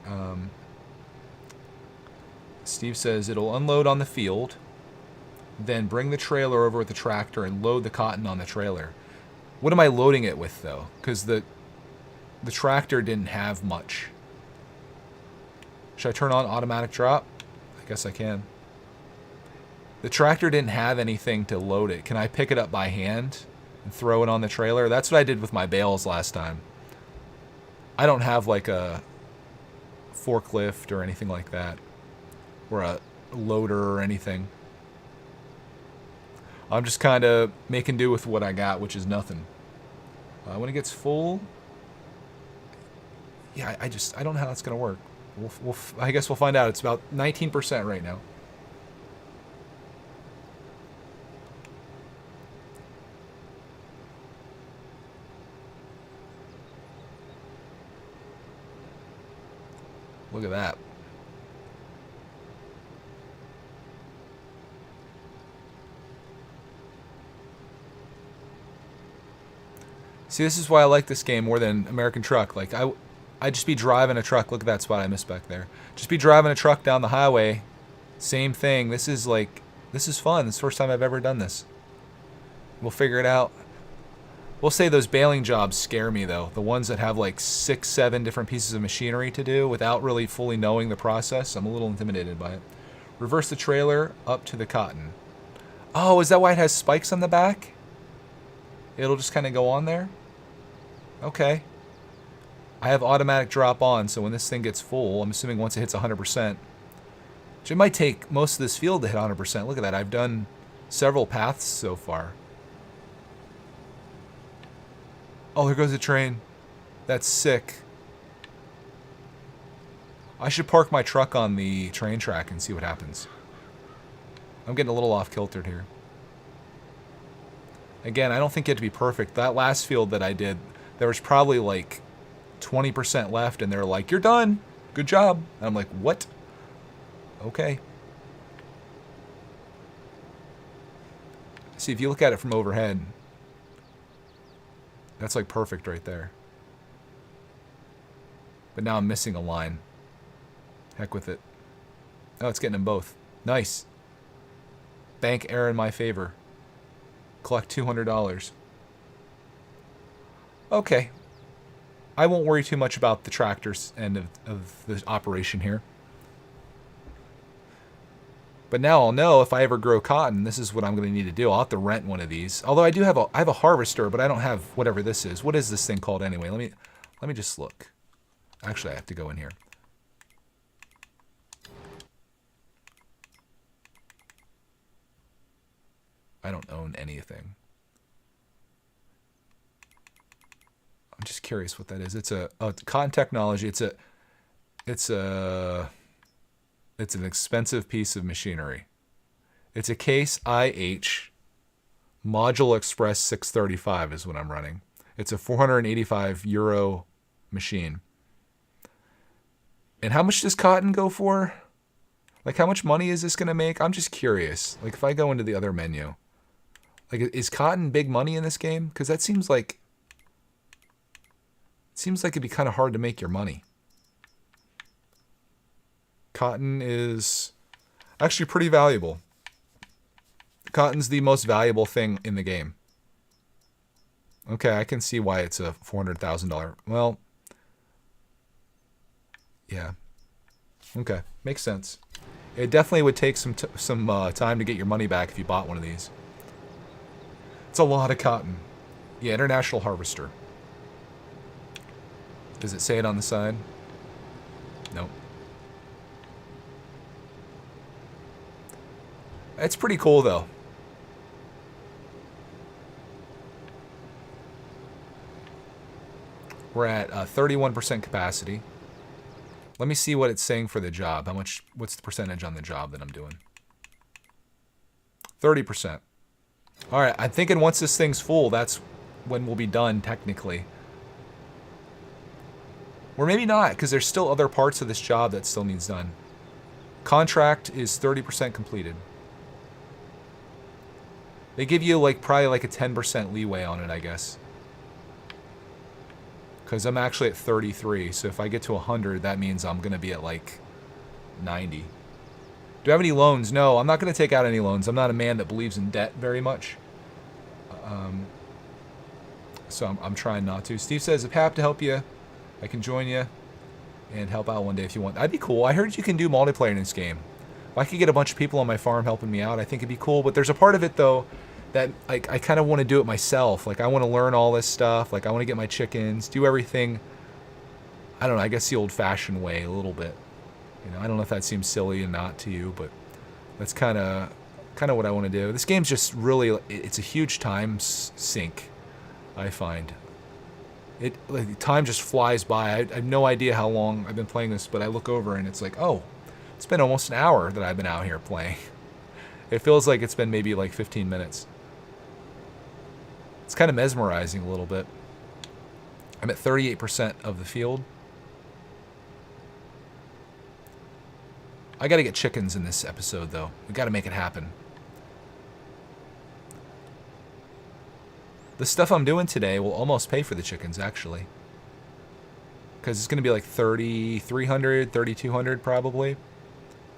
Steve says it'll unload on the field, then bring the trailer over with the tractor and load the cotton on the trailer. What am I loading it with, though? Because the tractor didn't have much. Should I turn on automatic drop? I guess I can. The tractor didn't have anything to load it. Can I pick it up by hand and throw it on the trailer? That's what I did with my bales last time. I don't have like a forklift or anything like that, or a loader or anything. I'm just kind of making do with what I got, which is nothing. When it gets full, yeah, I don't know how that's going to work. I guess we'll find out. It's about 19% right now. Look at that. See, this is why I like this game more than American Truck. Like, I'd just be driving a truck. Look at that spot I missed back there. Just be driving a truck down the highway. Same thing. This is fun. This is the first time I've ever done this. We'll figure it out. We'll say those baling jobs scare me, though. The ones that have like 6, 7 different pieces of machinery to do without really fully knowing the process. I'm a little intimidated by it. Reverse the trailer up to the cotton. Oh, is that why it has spikes on the back? It'll just kind of go on there? Okay. I have automatic drop on, so when this thing gets full, I'm assuming once it hits 100%, which it might take most of this field to hit 100%. Look at that. I've done several paths so far. Oh, there goes the train. That's sick. I should park my truck on the train track and see what happens. I'm getting a little off kiltered here. Again, I don't think it had to be perfect. That last field that I did, there was probably like 20% left, and they're like, "You're done. Good job." And I'm like, "What?" Okay. See, if you look at it from overhead, that's like perfect right there. But now I'm missing a line. Heck with it. Oh, it's getting them both. Nice. Bank error in my favor. Collect $200. Okay. I won't worry too much about the tractor's end of the operation here. But now I'll know if I ever grow cotton, this is what I'm going to need to do. I'll have to rent one of these. Although I have a harvester, but I don't have whatever this is. What is this thing called anyway? Let me just look. Actually, I have to go in here. I don't own anything. I'm just curious what that is. It's a cotton technology. It's an expensive piece of machinery. It's a Case IH Module Express 635 is what I'm running. It's a 485 euro machine. And how much does cotton go for? Like, how much money is this going to make? I'm just curious. Like, if I go into the other menu, like, is cotton big money in this game? Because that seems like it'd be kind of hard to make your money. Cotton is actually pretty valuable. Cotton's the most valuable thing in the game. Okay, I can see why it's a $400,000. Well, yeah. Okay, makes sense. It definitely would take some time to get your money back if you bought one of these. It's a lot of cotton. Yeah, International Harvester. Does it say it on the side? Nope. It's pretty cool, though. We're at 31% capacity. Let me see what it's saying for the job. What's the percentage on the job that I'm doing? 30%. All right, I'm thinking once this thing's full, that's when we'll be done, technically. Or maybe not, because there's still other parts of this job that still needs done. Contract is 30% completed. They give you probably a 10% leeway on it, I guess. Because I'm actually at 33, so if I get to 100, that means I'm going to be at 90. Do I have any loans? No, I'm not going to take out any loans. I'm not a man that believes in debt very much. So I'm trying not to. Steve says, if I have to help you, I can join you and help out one day if you want. That'd be cool. I heard you can do multiplayer in this game. If I could get a bunch of people on my farm helping me out, I think it'd be cool. But there's a part of it, though, that I kind of want to do it myself. I want to learn all this stuff. I want to get my chickens, do everything, I don't know, I guess the old-fashioned way a little bit. I don't know if that seems silly and not to you, but that's kind of what I want to do. This game's just really, it's a huge time sink, I find. Time just flies by. I have no idea how long I've been playing this, but I look over and it's like, oh, it's been almost an hour that I've been out here playing. It feels like it's been maybe 15 minutes. It's kind of mesmerizing a little bit. I'm at 38% of the field. I got to get chickens in this episode, though. We got to make it happen. The stuff I'm doing today will almost pay for the chickens, actually. Because it's going to be 3,300, 3,200 probably.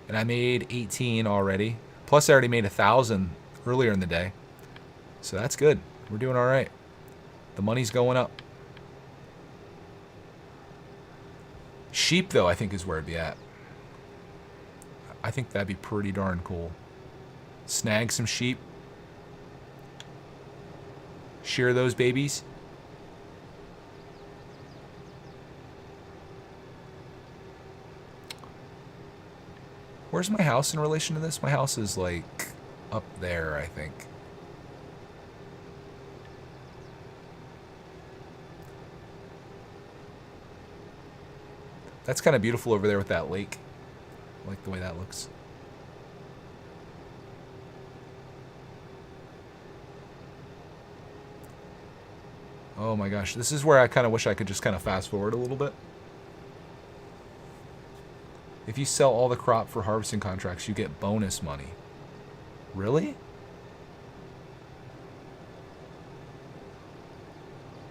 And I made 18 already. Plus I already made 1,000 earlier in the day. So that's good. We're doing all right. The money's going up. Sheep, though, I think is where it'd be at. I think that'd be pretty darn cool. Snag some sheep. Shear those babies. Where's my house in relation to this? My house is up there, I think. That's kind of beautiful over there with that lake. I like the way that looks. Oh my gosh, this is where I kind of wish I could just kind of fast forward a little bit. If you sell all the crop for harvesting contracts, you get bonus money. Really?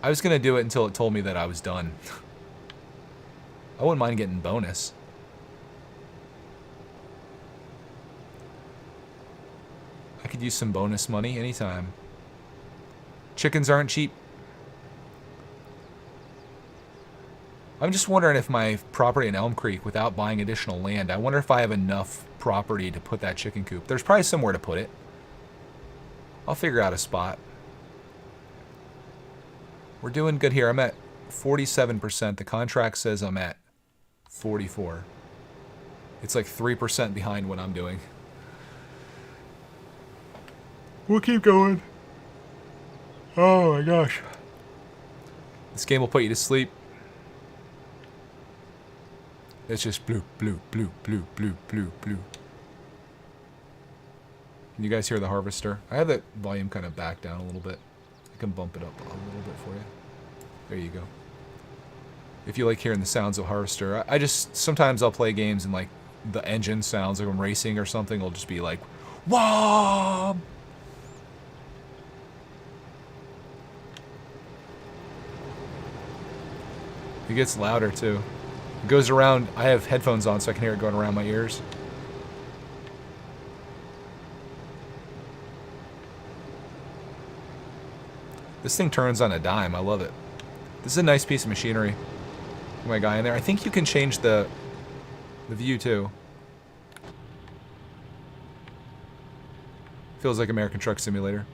I was going to do it until it told me that I was done. I wouldn't mind getting bonus. I could use some bonus money anytime. Chickens aren't cheap. I'm just wondering if my property in Elm Creek, without buying additional land, I wonder if I have enough property to put that chicken coop. There's probably somewhere to put it. I'll figure out a spot. We're doing good here. I'm at 47%. The contract says I'm at 44. It's like 3% behind what I'm doing. We'll keep going. Oh my gosh. This game will put you to sleep. It's just blue, blue, blue, blue, blue, blue, blue. Can you guys hear the harvester? I have that volume kind of back down a little bit. I can bump it up a little bit for you. There you go. If you like hearing the sounds of harvester, I just, sometimes I'll play games and like the engine sounds, like I'm racing or something, will just be like, whoa! It gets louder too. It goes around, I have headphones on so I can hear it going around my ears. This thing turns on a dime, I love it. This is a nice piece of machinery. My guy in there. I think you can change the view too. Feels like American Truck Simulator.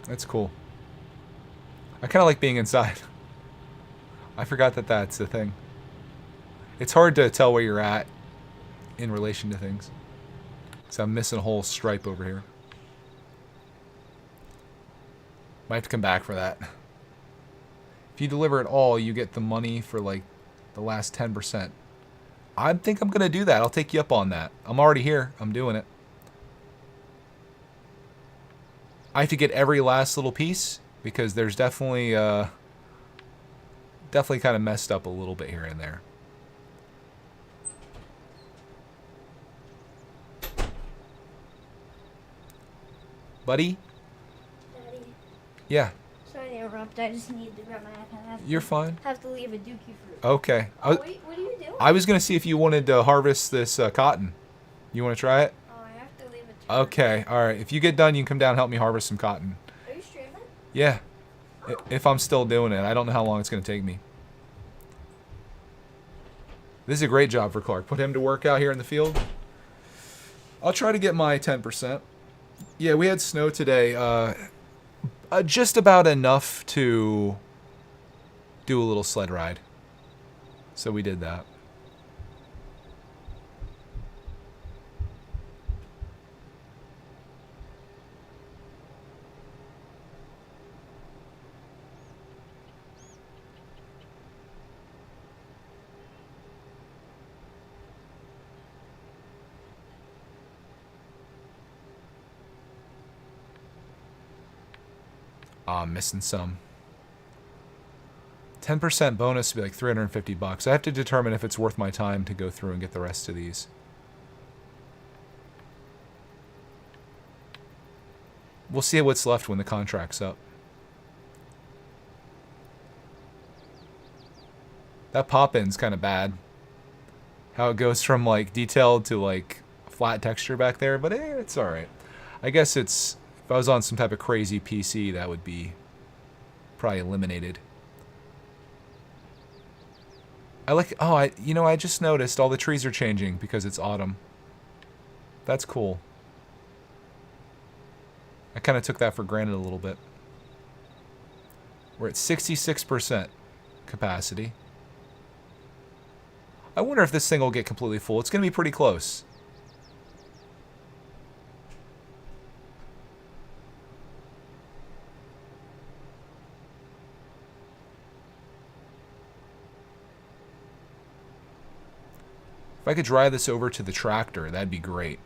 That's cool. I kind of like being inside. I forgot that that's the thing. It's hard to tell where you're at in relation to things. So I'm missing a whole stripe over here. Might have to come back for that. If you deliver it all, you get the money for like the last 10%. I think I'm going to do that. I'll take you up on that. I'm already here. I'm doing it. I have to get every last little piece because there's definitely kind of messed up a little bit here and there. Buddy? Daddy. Yeah. Sorry to interrupt. I just need to grab my iPad. You're fine. Have to leave a dookie fruit. Okay. Oh, wait, what are you doing? I was going to see if you wanted to harvest this cotton. You want to try it? Okay, alright. If you get done, you can come down and help me harvest some cotton. Are you streaming? Yeah. If I'm still doing it. I don't know how long it's going to take me. This is a great job for Clark. Put him to work out here in the field. I'll try to get my 10%. Yeah, we had snow today. Just about enough to do a little sled ride. So we did that. I'm missing some. 10% bonus would be like 350 bucks. I have to determine if it's worth my time to go through and get the rest of these. We'll see what's left when the contract's up. That pop-in's kind of bad. How it goes from like detailed to like flat texture back there, but it's alright. I guess it's, if I was on some type of crazy PC, that would be probably eliminated. I like, oh, I just noticed all the trees are changing because it's autumn. That's cool. I kind of took that for granted a little bit. We're at 66% capacity. I wonder if this thing will get completely full. It's going to be pretty close. If I could drive this over to the tractor, that'd be great.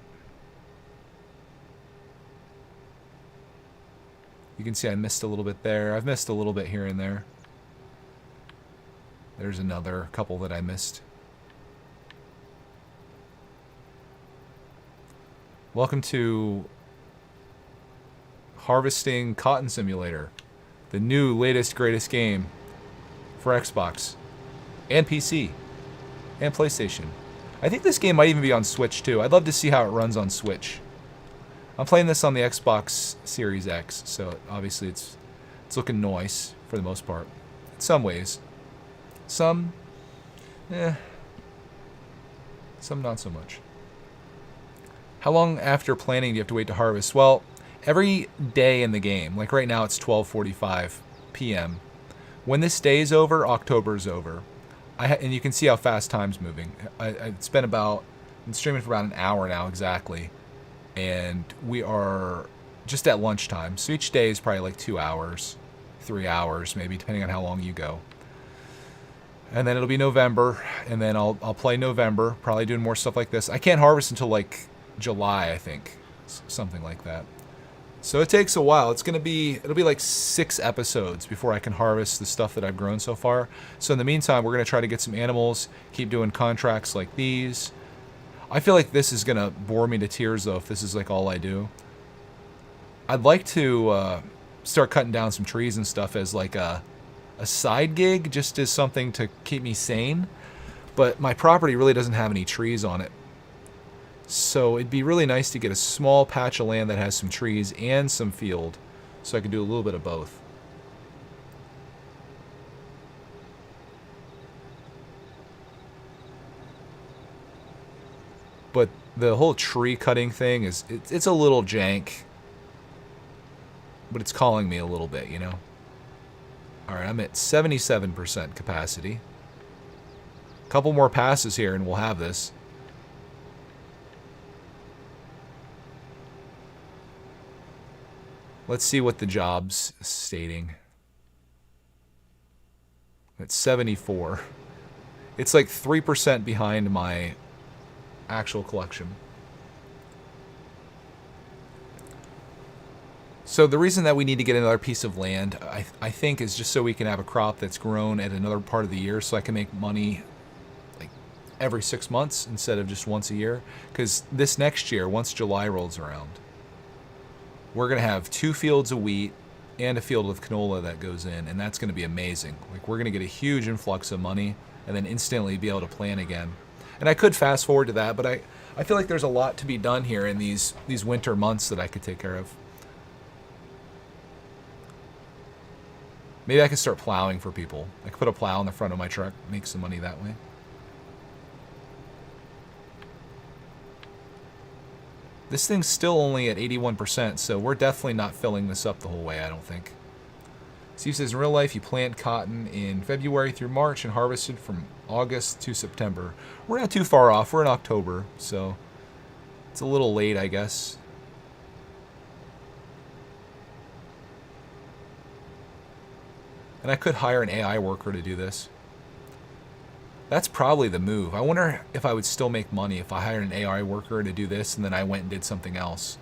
You can see I missed a little bit there. I've missed a little bit here and there. There's another couple that I missed. Welcome to Harvesting Cotton Simulator, the new, latest, greatest game for Xbox and PC and PlayStation. I think this game might even be on Switch too. I'd love to see how it runs on Switch. I'm playing this on the Xbox Series X, so obviously it's looking nice for the most part. In some ways. Some not so much. How long after planting do you have to wait to harvest? Well, every day in the game, like right now it's 12:45 p.m. When this day is over, October's over. And you can see how fast time's moving. I've been streaming for about an hour now exactly. And we are just at lunchtime. So each day is probably like 2 hours, 3 hours maybe, depending on how long you go. And then it'll be November, and then I'll play November, probably doing more stuff like this. I can't harvest until like July, I think, something like that. So it takes a while. It'll be like 6 episodes before I can harvest the stuff that I've grown so far. So in the meantime, we're gonna try to get some animals, keep doing contracts like these. I feel like this is gonna bore me to tears though if this is like all I do. I'd like to start cutting down some trees and stuff as like a side gig, just as something to keep me sane. But my property really doesn't have any trees on it. So it'd be really nice to get a small patch of land that has some trees and some field, so I can do a little bit of both. But the whole tree cutting thing it's a little jank, but it's calling me a little bit, you know? Alright, I'm at 77% capacity. A couple more passes here and we'll have this. Let's see what the job's stating. It's 74. It's like 3% behind my actual collection. So the reason that we need to get another piece of land, I think, is just so we can have a crop that's grown at another part of the year, so I can make money like every 6 months instead of just once a year. Because this next year, once July rolls around, we're going to have 2 fields of wheat and a field with canola that goes in, and that's going to be amazing. Like, we're going to get a huge influx of money and then instantly be able to plant again. And I could fast forward to that, but I feel like there's a lot to be done here in these winter months that I could take care of. Maybe I could start plowing for people. I could put a plow in the front of my truck, make some money that way. This thing's still only at 81%, so we're definitely not filling this up the whole way, I don't think. Steve says, in real life, you plant cotton in February through March and harvested from August to September. We're not too far off. We're in October, so it's a little late, I guess. And I could hire an AI worker to do this. That's probably the move. I wonder if I would still make money if I hired an AI worker to do this and then I went and did something else.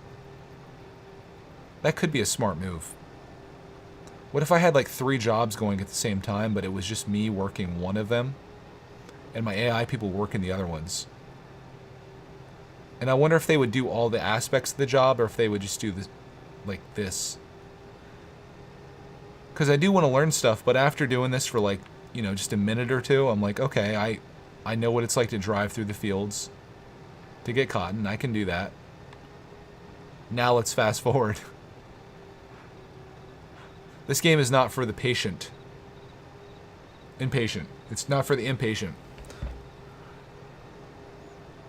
That could be a smart move. What if I had like 3 jobs going at the same time, but it was just me working one of them and my AI people working the other ones? And I wonder if they would do all the aspects of the job or if they would just do this like this. Because I do want to learn stuff, but after doing this for like, you know, just a minute or two, I'm like, okay, I know what it's like to drive through the fields to get cotton. I can do that. Now let's fast forward. This game is not for the patient. Impatient. It's not for the impatient.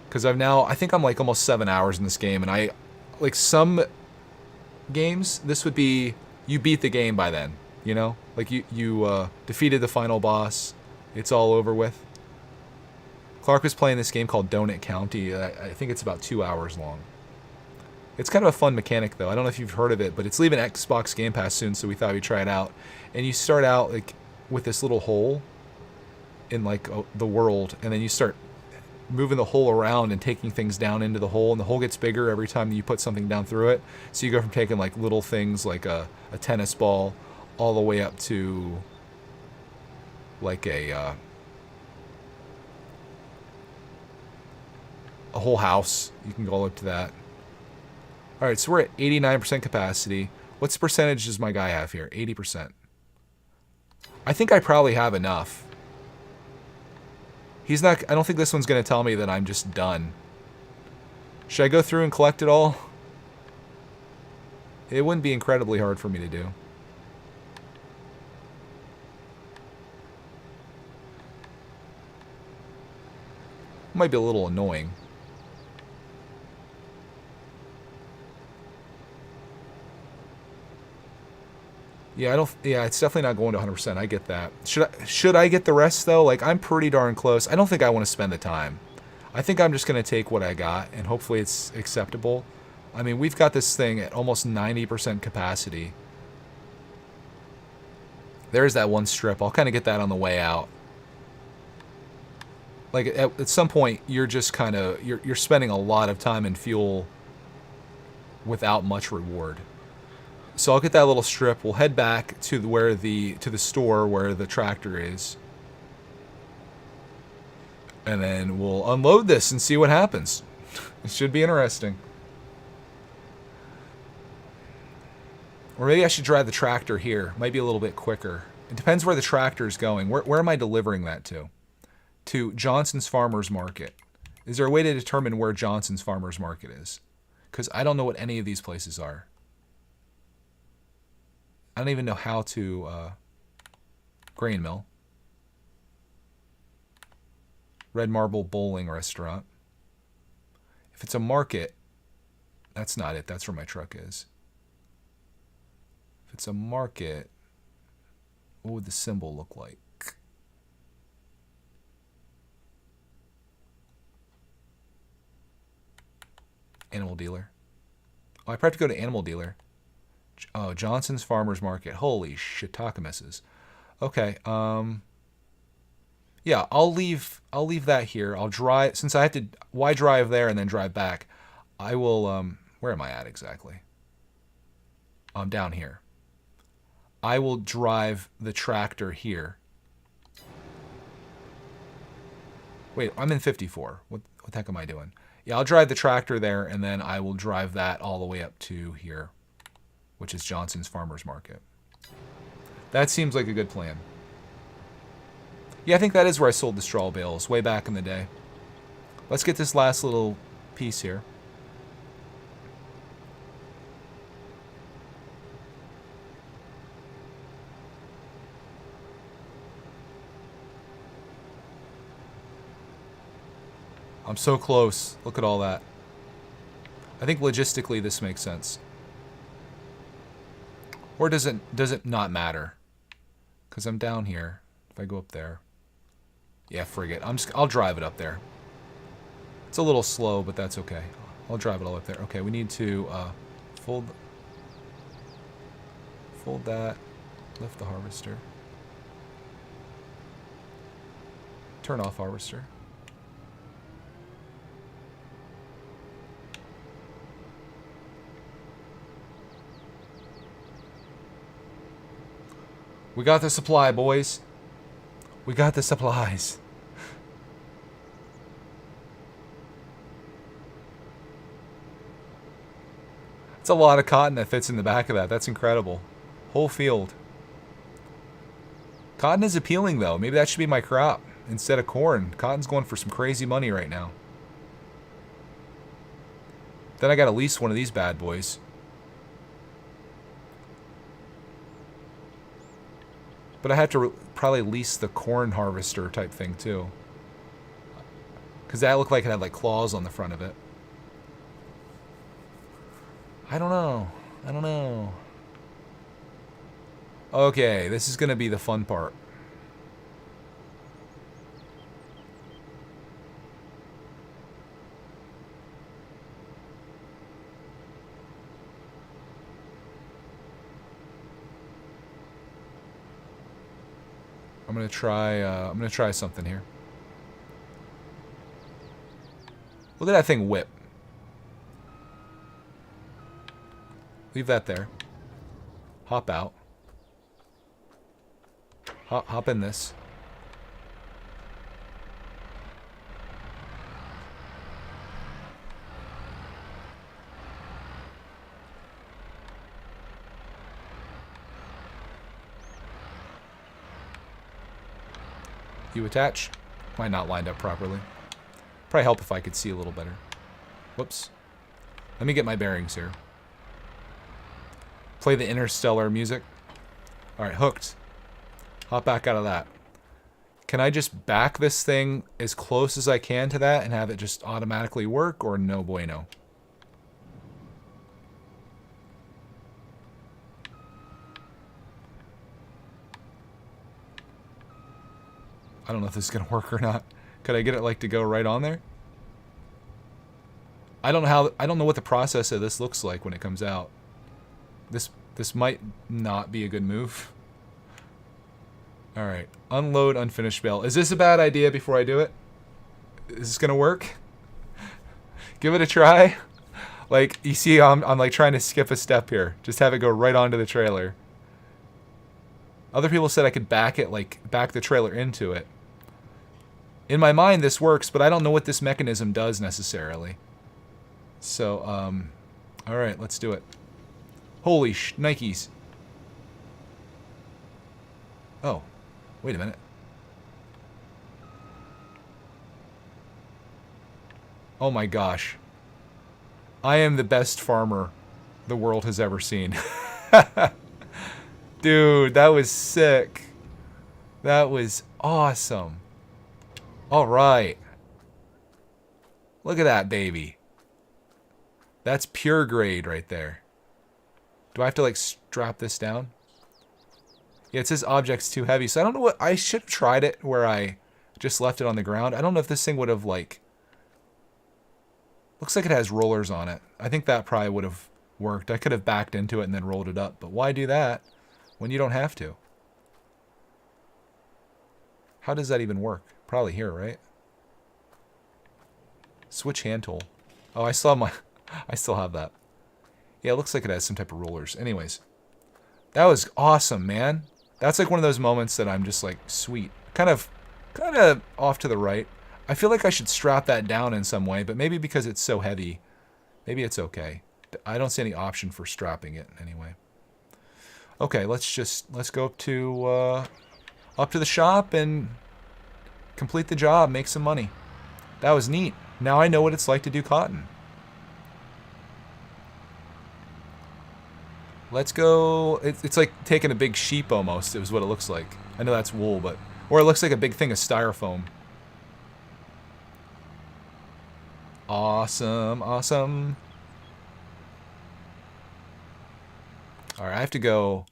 Because I think I'm like almost 7 hours in this game, and like some games, this would be, you beat the game by then. You know, like you defeated the final boss. It's all over with. Clark was playing this game called Donut County. I think it's about 2 hours long. It's kind of a fun mechanic, though. I don't know if you've heard of it, but it's leaving Xbox Game Pass soon, so we thought we'd try it out. And you start out like with this little hole in like the world, and then you start moving the hole around and taking things down into the hole, and the hole gets bigger every time you put something down through it. So you go from taking like little things like a tennis ball all the way up to like a whole house. You can go all up to that. All right, so we're at 89% capacity. What's the percentage does my guy have here? 80%. I think I probably have enough. He's not... I don't think this one's going to tell me that I'm just done. Should I go through and collect it all? It wouldn't be incredibly hard for me to do. Might be a little annoying. Yeah, I don't. Yeah, it's definitely not going to 100%. I get that. Should I get the rest though? Like, I'm pretty darn close. I don't think I want to spend the time. I think I'm just gonna take what I got, and hopefully it's acceptable. I mean, we've got this thing at almost 90% capacity. There's that one strip. I'll kind of get that on the way out. Like at some point, you're just kind of you're spending a lot of time and fuel without much reward. So I'll get that little strip. We'll head back to the store where the tractor is, and then we'll unload this and see what happens. It should be interesting. Or maybe I should drive the tractor here. Might be a little bit quicker. It depends where the tractor is going. Where am I delivering that to? To Johnson's Farmers Market. Is there a way to determine where Johnson's Farmers Market is? Because I don't know what any of these places are. I don't even know how to... grain mill. Red Marble Bowling Restaurant. If it's a market, that's not it. That's where my truck is. If it's a market, what would the symbol look like? Animal dealer. Oh, I probably have to go to animal dealer. Oh, Johnson's Farmers Market. Holy shit, tacomesses. Okay, yeah, I'll leave that here. I'll drive, since I have to, why drive there and then drive back? I will, where am I at exactly? I'm down here. I will drive the tractor here. Wait, I'm in 54. What the heck am I doing? Yeah, I'll drive the tractor there, and then I will drive that all the way up to here, which is Johnson's Farmers Market. That seems like a good plan. Yeah, I think that is where I sold the straw bales, way back in the day. Let's get this last little piece here. I'm so close. Look at all that. I think logistically this makes sense. Or does it not matter? Because I'm down here. If I go up there. Yeah, frig it. I'll drive it up there. It's a little slow, but that's okay. I'll drive it all up there. Okay, we need to fold that. Lift the harvester. Turn off harvester. We got the supply, boys. We got the supplies. It's a lot of cotton that fits in the back of that. That's incredible. Whole field. Cotton is appealing, though. Maybe that should be my crop instead of corn. Cotton's going for some crazy money right now. Then I got to lease one of these bad boys. But I have to probably lease the corn harvester type thing too. Because that looked like it had like claws on the front of it. I don't know. Okay, this is going to be the fun part. I'm gonna try something here. Look at that thing whip. Leave that there. Hop out. Hop in this. You attach. Might not lined up properly. Probably help if I could see a little better. Whoops. Let me get my bearings here. Play the interstellar music. Alright, hooked. Hop back out of that. Can I just back this thing as close as I can to that and have it just automatically work, or no bueno? I don't know if this is going to work or not. Could I get it like to go right on there? I don't know what the process of this looks like when it comes out. This might not be a good move. All right, unload unfinished bale. Is this a bad idea before I do it? Is this going to work? Give it a try. Like, you see, I'm like trying to skip a step here. Just have it go right onto the trailer. Other people said I could back the trailer into it. In my mind, this works, but I don't know what this mechanism does necessarily. So, all right, let's do it. Holy Nikes. Oh, wait a minute. Oh my gosh. I am the best farmer the world has ever seen. Dude, that was sick. That was awesome. All right. Look at that baby. That's pure grade right there. Do I have to like strap this down? Yeah, it says object's too heavy. So I don't know what... I should have tried it where I just left it on the ground. I don't know if this thing would have like... Looks like it has rollers on it. I think that probably would have worked. I could have backed into it and then rolled it up. But why do that when you don't have to? How does that even work? Probably here, right? Switch hand tool. Oh, I still have my... I still have that. Yeah, it looks like it has some type of rollers. Anyways. That was awesome, man. That's like one of those moments that I'm just like, sweet. Kind of off to the right. I feel like I should strap that down in some way, but maybe because it's so heavy, maybe it's okay. I don't see any option for strapping it anyway. Okay, let's go up to the shop and complete the job, make some money. That was neat. Now I know what it's like to do cotton. Let's go. It's like taking a big sheep almost. It was what it looks like. I know that's wool, but... Or it looks like a big thing of styrofoam. Awesome, awesome. Alright, I have to go...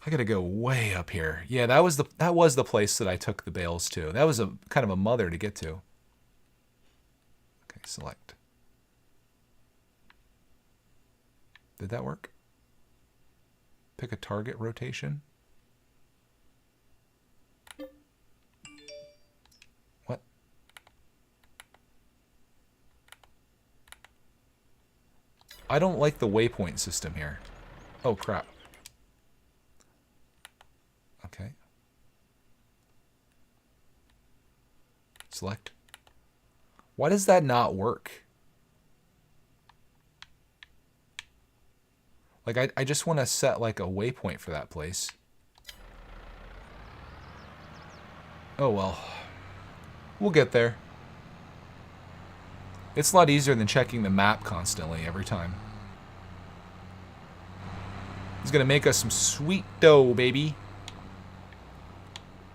I gotta go way up here. Yeah, that was the place that I took the bales to. That was a kind of a mother to get to. Okay, select. Did that work? Pick a target rotation. What? I don't like the waypoint system here. Oh, crap. Okay. Select. Why does that not work? Like, I just want to set, like, a waypoint for that place. Oh, well. We'll get there. It's a lot easier than checking the map constantly every time. He's going to make us some sweet dough, baby.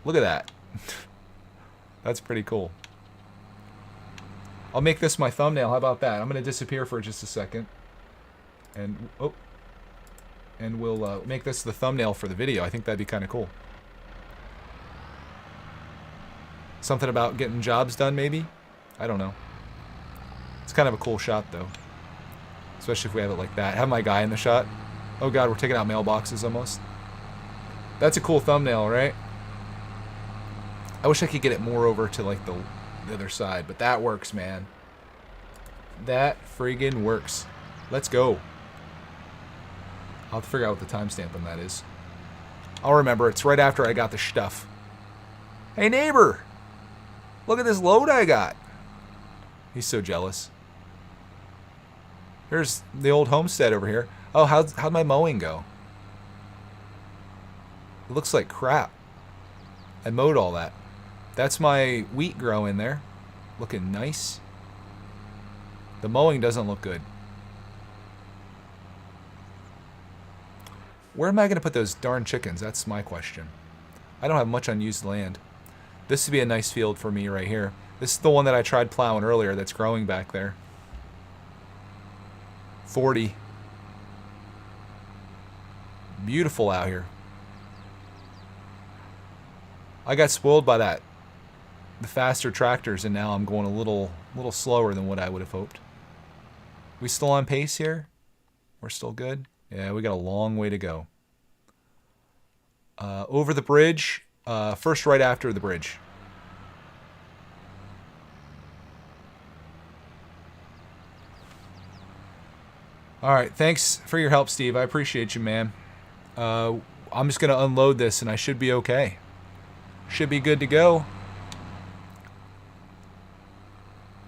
Look at that. That's pretty cool. I'll make this my thumbnail. How about that? I'm going to disappear for just a second. And, oh. And we'll make this the thumbnail for the video. I think that'd be kind of cool. Something about getting jobs done, maybe? I don't know. It's kind of a cool shot, though. Especially if we have it like that. Have my guy in the shot. Oh god, we're taking out mailboxes almost. That's a cool thumbnail, right? I wish I could get it more over to like the the other side. But that works, man. That friggin' works. Let's go. I'll have to figure out what the timestamp on that is. I'll remember. It's right after I got the stuff. Hey, neighbor. Look at this load I got. He's so jealous. Here's the old homestead over here. Oh, how'd my mowing go? It looks like crap. I mowed all that. That's my wheat growing there. Looking nice. The mowing doesn't look good. Where am I going to put those darn chickens? That's my question. I don't have much unused land. This would be a nice field for me right here. This is the one that I tried plowing earlier that's growing back there. 40. Beautiful out here. I got spoiled by that. The faster tractors, and now I'm going a little slower than what I would have hoped. We still on pace here? We're still good? Yeah, we got a long way to go. Over the bridge. First right after the bridge. Alright, thanks for your help, Steve. I appreciate you, man. I'm just going to unload this and I should be okay. Should be good to go.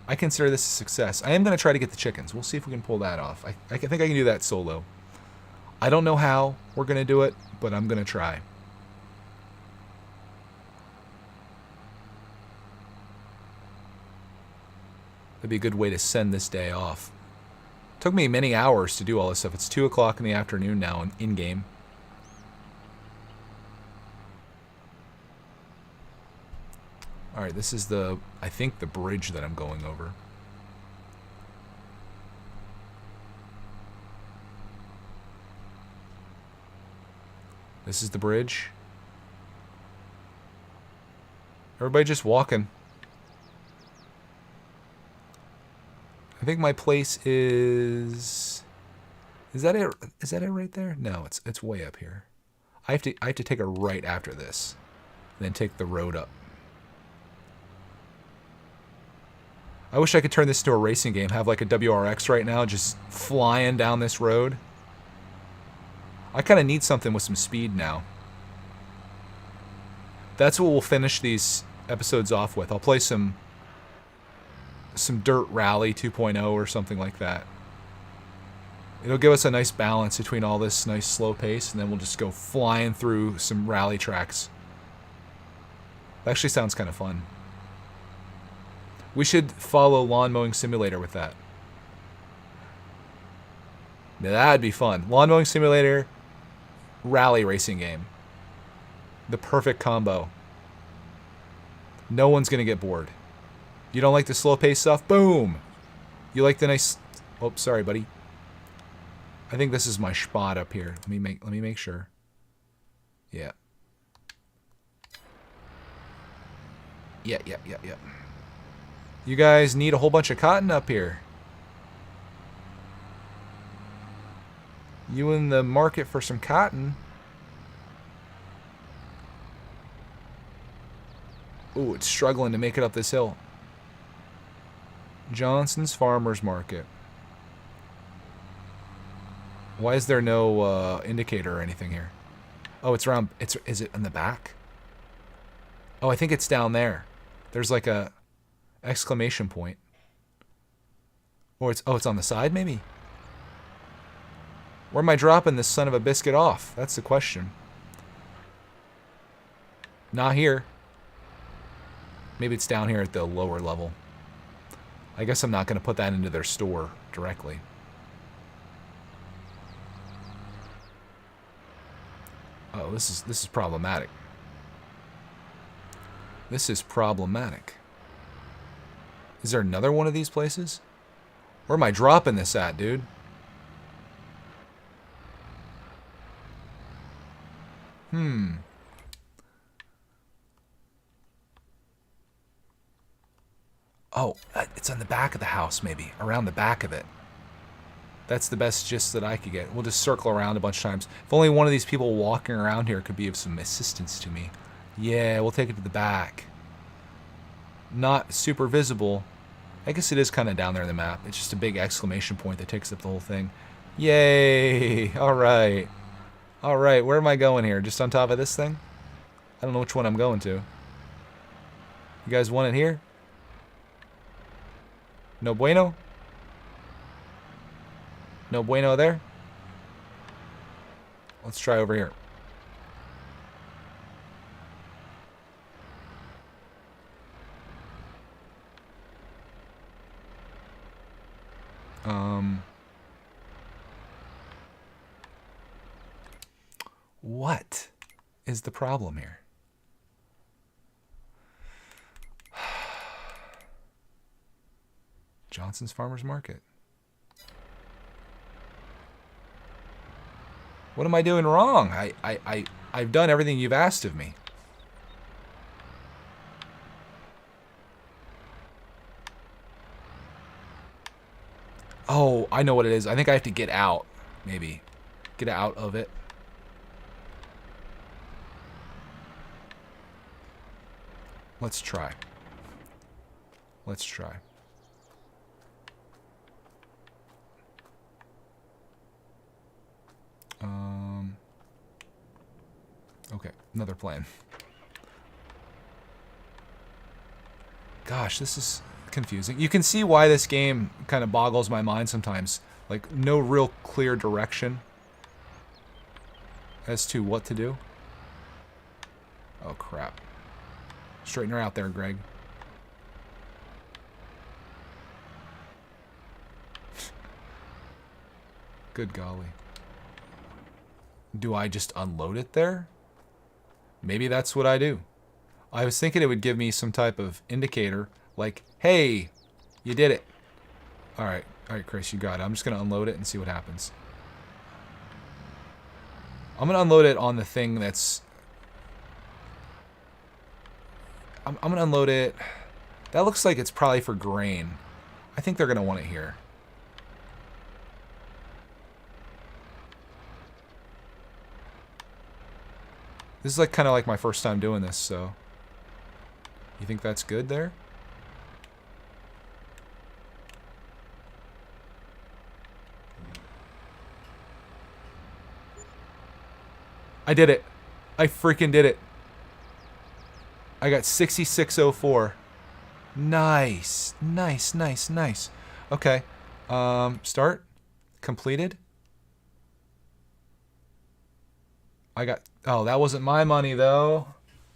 I consider this a success. I am going to try to get the chickens. We'll see if we can pull that off. I think I can do that solo. I don't know how we're going to do it, but I'm going to try. That'd be a good way to send this day off. Took me many hours to do all this stuff. It's 2 o'clock in the afternoon now in-game. Alright, this is I think the bridge that I'm going over. This is the bridge. Everybody just walking. I think my place is... Is that it? Is that it right there? No, it's way up here. I have to take a right after this. And then take the road up. I wish I could turn this into a racing game. Have like a WRX right now just flying down this road. I kind of need something with some speed now. That's what we'll finish these episodes off with. I'll play some Dirt Rally 2.0 or something like that. It'll give us a nice balance between all this nice slow pace, and then we'll just go flying through some rally tracks. That actually sounds kind of fun. We should follow Lawn Mowing Simulator with that. Now that'd be fun. Lawn Mowing Simulator, rally racing game. The perfect combo. No one's going to get bored. You don't like the slow pace stuff? Boom! You like the nice... Oh, sorry, buddy. I think this is my spot up here. Let me make sure. Yeah. Yeah. You guys need a whole bunch of cotton up here. You in the market for some cotton? Ooh, it's struggling to make it up this hill. Johnson's Farmers Market. Why is there no indicator or anything here? Oh, it's around... Is it in the back? Oh, I think it's down there. There's like a exclamation point. Or it's on the side, maybe? Where am I dropping this son of a biscuit off? That's the question. Not here. Maybe it's down here at the lower level. I guess I'm not going to put that into their store directly. Oh, this is problematic. This is problematic. Is there another one of these places? Where am I dropping this at, dude? Oh, it's on the back of the house, maybe. Around the back of it. That's the best gist that I could get. We'll just circle around a bunch of times. If only one of these people walking around here could be of some assistance to me. Yeah, we'll take it to the back. not super visible. I guess it is kind of down there in the map. It's just a big exclamation point that takes up the whole thing. Yay! Alright. Alright, where am I going here? Just on top of this thing? I don't know which one I'm going to. You guys want it here? No bueno? No bueno there? Let's try over here. What is the problem here? Johnson's Farmers Market. What am I doing wrong? I've done everything you've asked of me. Oh, I know what it is. I think I have to get out, maybe. Get out of it. Let's try. Let's try. Okay, another plan. Gosh, this is confusing. You can see why this game kind of boggles my mind sometimes. Like, no real clear direction as to what to do. Oh, crap. Straighten her out there, Greg. Good golly. Do I just unload it there? Maybe that's what I do. I was thinking it would give me some type of indicator, like, hey, you did it. Alright, Chris, you got it. I'm just going to unload it and see what happens. I'm going to unload it on the thing that's... I'm going to unload it... That looks like it's probably for grain. I think they're going to want it here. This is like kind of like my first time doing this, so... You think that's good there? I did it. I freaking did it. I got 6604. Nice. Nice, nice, nice. Okay. Start. Completed. I got... Oh, that wasn't my money, though.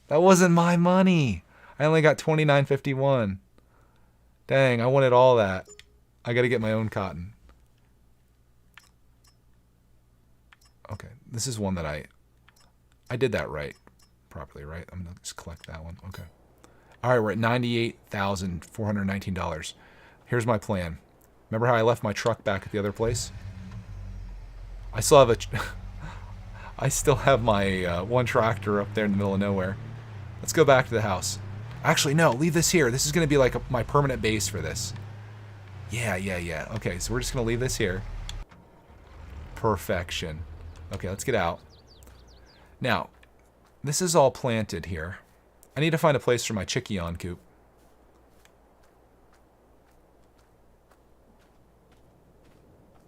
That wasn't my money. I only got $29.51. Dang, I wanted all that. I gotta get my own cotton. Okay, this is one that I did that right. Properly, right? I'm gonna just collect that one. Okay. Alright, we're at $98,419. Here's my plan. Remember how I left my truck back at the other place? I still have a... I still have my one tractor up there in the middle of nowhere. Let's go back to the house. Actually, no, leave this here. This is going to be like my permanent base for this. Yeah. Okay, so we're just going to leave this here. Perfection. Okay, let's get out. Now, this is all planted here. I need to find a place for my chickion coop.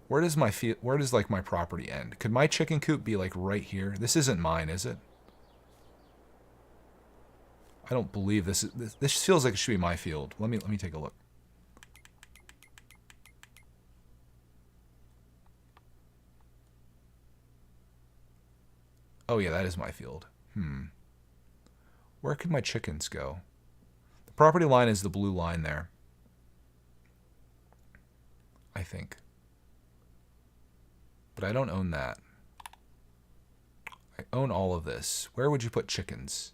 Where does like my property end? Could my chicken coop be like right here? This isn't mine, is it? I don't believe this is. This feels like it should be my field. Let me take a look. Oh yeah, that is my field. Where could my chickens go? The property line is the blue line there. I think. But I don't own that. I own all of this. Where would you put chickens?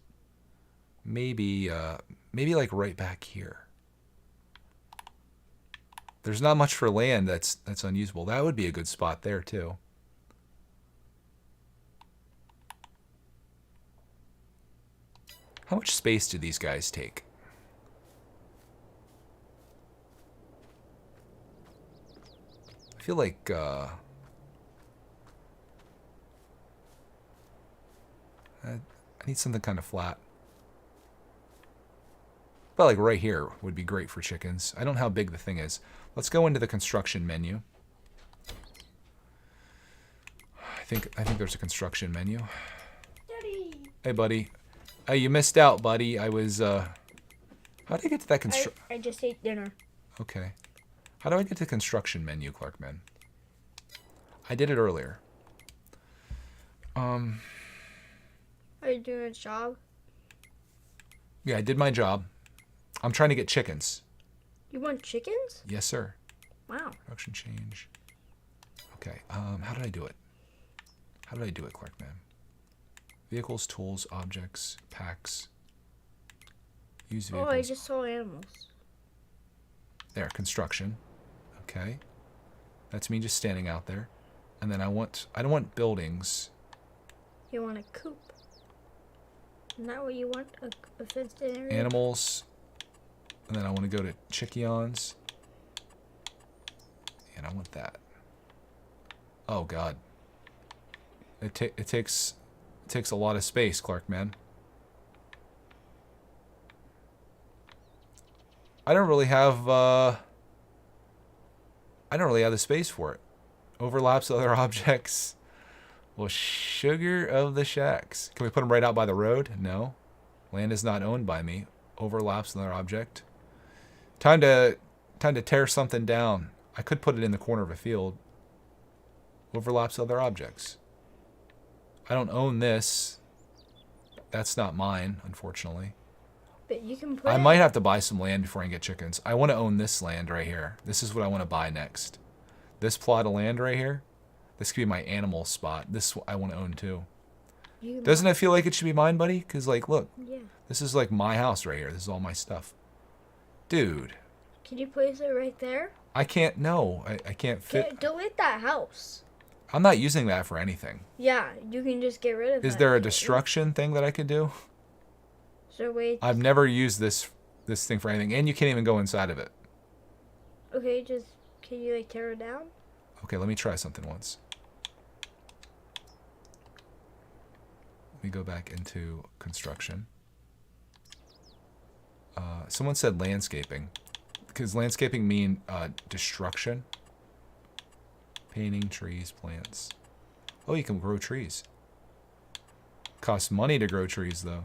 Maybe like right back here. There's not much for land that's unusable. That would be a good spot there too. How much space do these guys take? I feel like I need something kind of flat. But like right here would be great for chickens. I don't know how big the thing is. Let's go into the construction menu. I think there's a construction menu. Daddy. Hey, buddy. Hey, you missed out, buddy. I was, how did I get to that I just ate dinner. Okay. How do I get to the construction menu, Clarkman? I did it earlier. Are you doing a job? Yeah, I did my job. I'm trying to get chickens. You want chickens? Yes, sir. Wow. Production change. Okay, how did I do it? How did I do it, Clarkman? Vehicles, tools, objects, packs. Use vehicles. Oh, I just saw animals. There, construction. Okay. That's me just standing out there. And then I don't want buildings. You want a coop? Isn't that what you want? A fenced in area? Animals. And then I want to go to Chickions. And I want that. Oh God. It takes a lot of space, Clarkman. I don't really have the space for it. Overlaps with other objects. Well, sugar of the shacks. Can we put them right out by the road? No. Land is not owned by me. Overlaps with another object. Time to tear something down. I could put it in the corner of a field. Overlaps with other objects. I don't own this. That's not mine, unfortunately. But you can put I might have to buy some land before I can get chickens. I want to own this land right here. This is what I want to buy next. This plot of land right here. This could be my animal spot. This I want to own too. Doesn't it feel like it should be mine, buddy? Because, like, look. Yeah. This is like my house right here. This is all my stuff. Dude. Can you place it right there? I can't, no. I can't fit. Delete that house. I'm not using that for anything. Yeah, you can just get rid of it. Is there a destruction thing that I could do? So wait. I've never used this thing for anything, and you can't even go inside of it. Okay, can you like tear it down? Okay, let me try something once. Let me go back into construction. Someone said landscaping. Because landscaping mean destruction. Painting, trees, plants. Oh, you can grow trees. Costs money to grow trees, though.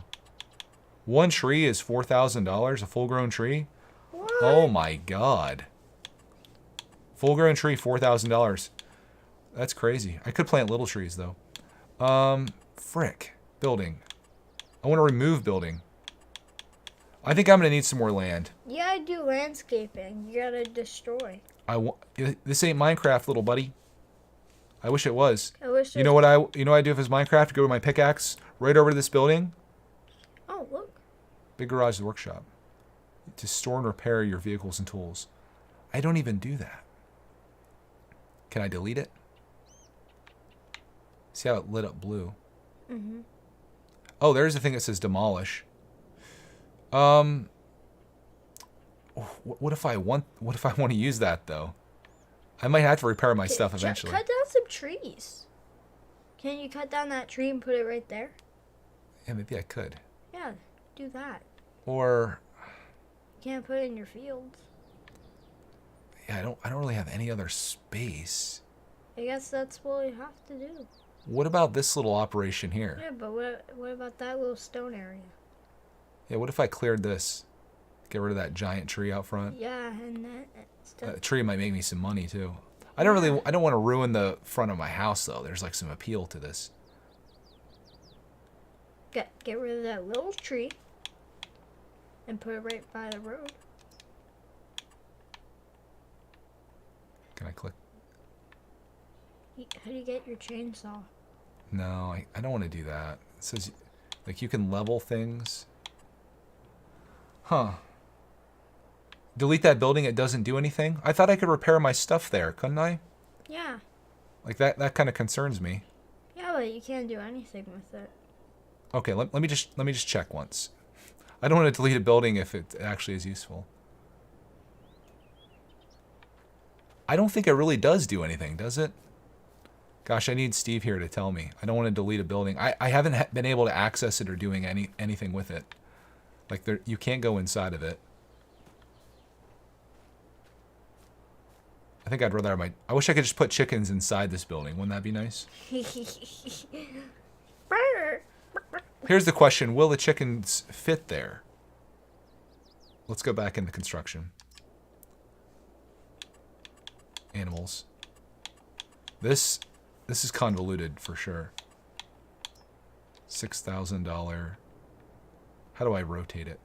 One tree is $4,000, a full-grown tree? What? Oh my God. Full-grown tree, $4,000. That's crazy. I could plant little trees, though. Frick. Building. I want to remove building. I think I'm going to need some more land. You gotta do landscaping. You gotta destroy. This ain't Minecraft, little buddy. I wish it was. I wish. You know what I do if it's Minecraft? Go with my pickaxe right over to this building. Oh, look. Big garage workshop. To store and repair your vehicles and tools. I don't even do that. Can I delete it? See how it lit up blue? Mm-hmm. Oh, there's the thing that says demolish. What if I want to use that though? I might have to repair my stuff eventually. Cut down some trees. Can you cut down that tree and put it right there? Yeah, maybe I could. Yeah, do that. Or You can't put it in your fields. yeah, I don't really have any other space. I guess that's what you have to do. What about this little operation here? Yeah, but what about that little stone area? Yeah, what if I cleared this? Get rid of that giant tree out front. Yeah, and that stuff. That tree might make me some money too. I don't want to ruin the front of my house though. There's like some appeal to this. Get rid of that little tree and put it right by the road. Can I click? How do you get your chainsaw? No, I don't want to do that. It says like you can level things. Huh. Delete that building, it doesn't do anything? I thought I could repair my stuff there, couldn't I? Yeah. Like that kind of concerns me. Yeah, but you can't do anything with it. Okay, let me just check once. I don't want to delete a building if it actually is useful. I don't think it really does do anything, does it? Gosh, I need Steve here to tell me. I don't want to delete a building. I haven't been able to access it or doing anything with it. Like there, you can't go inside of it. I think I'd rather have I wish I could just put chickens inside this building. Wouldn't that be nice? Here's the question. Will the chickens fit there? Let's go back into construction. Animals. This is convoluted for sure. $6,000. How do I rotate it?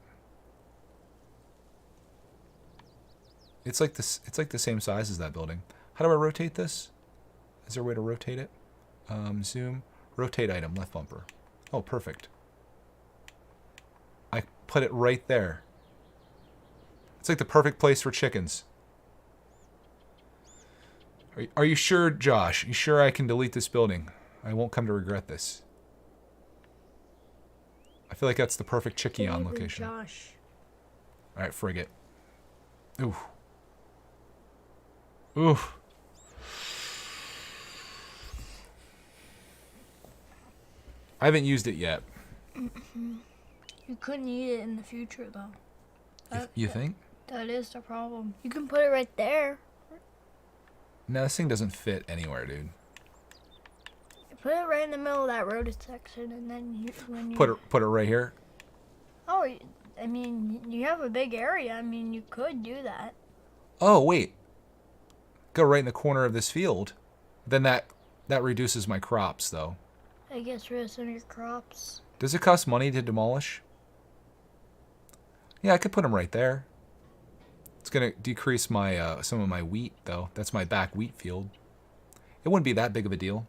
It's like this. It's like the same size as that building. How do I rotate this? Is there a way to rotate it? Zoom. Rotate item. Left bumper. Oh, perfect. I put it right there. It's like the perfect place for chickens. Are you sure, Josh? You sure I can delete this building? I won't come to regret this. I feel like that's the perfect Chickion location. Josh. All right, frigate. Ooh. Ooh. I haven't used it yet. You couldn't eat it in the future, though. You think? That is the problem. You can put it right there. No, this thing doesn't fit anywhere, dude. You put it right in the middle of that road section, and then when you Put it right here. Oh, I mean, you have a big area. I mean, you could do that. Oh, wait. Go right in the corner of this field. Then that reduces my crops, though. It gets rid of some of your crops. Does it cost money to demolish? Yeah, I could put them right there. It's going to decrease my some of my wheat, though. That's my back wheat field. It wouldn't be that big of a deal.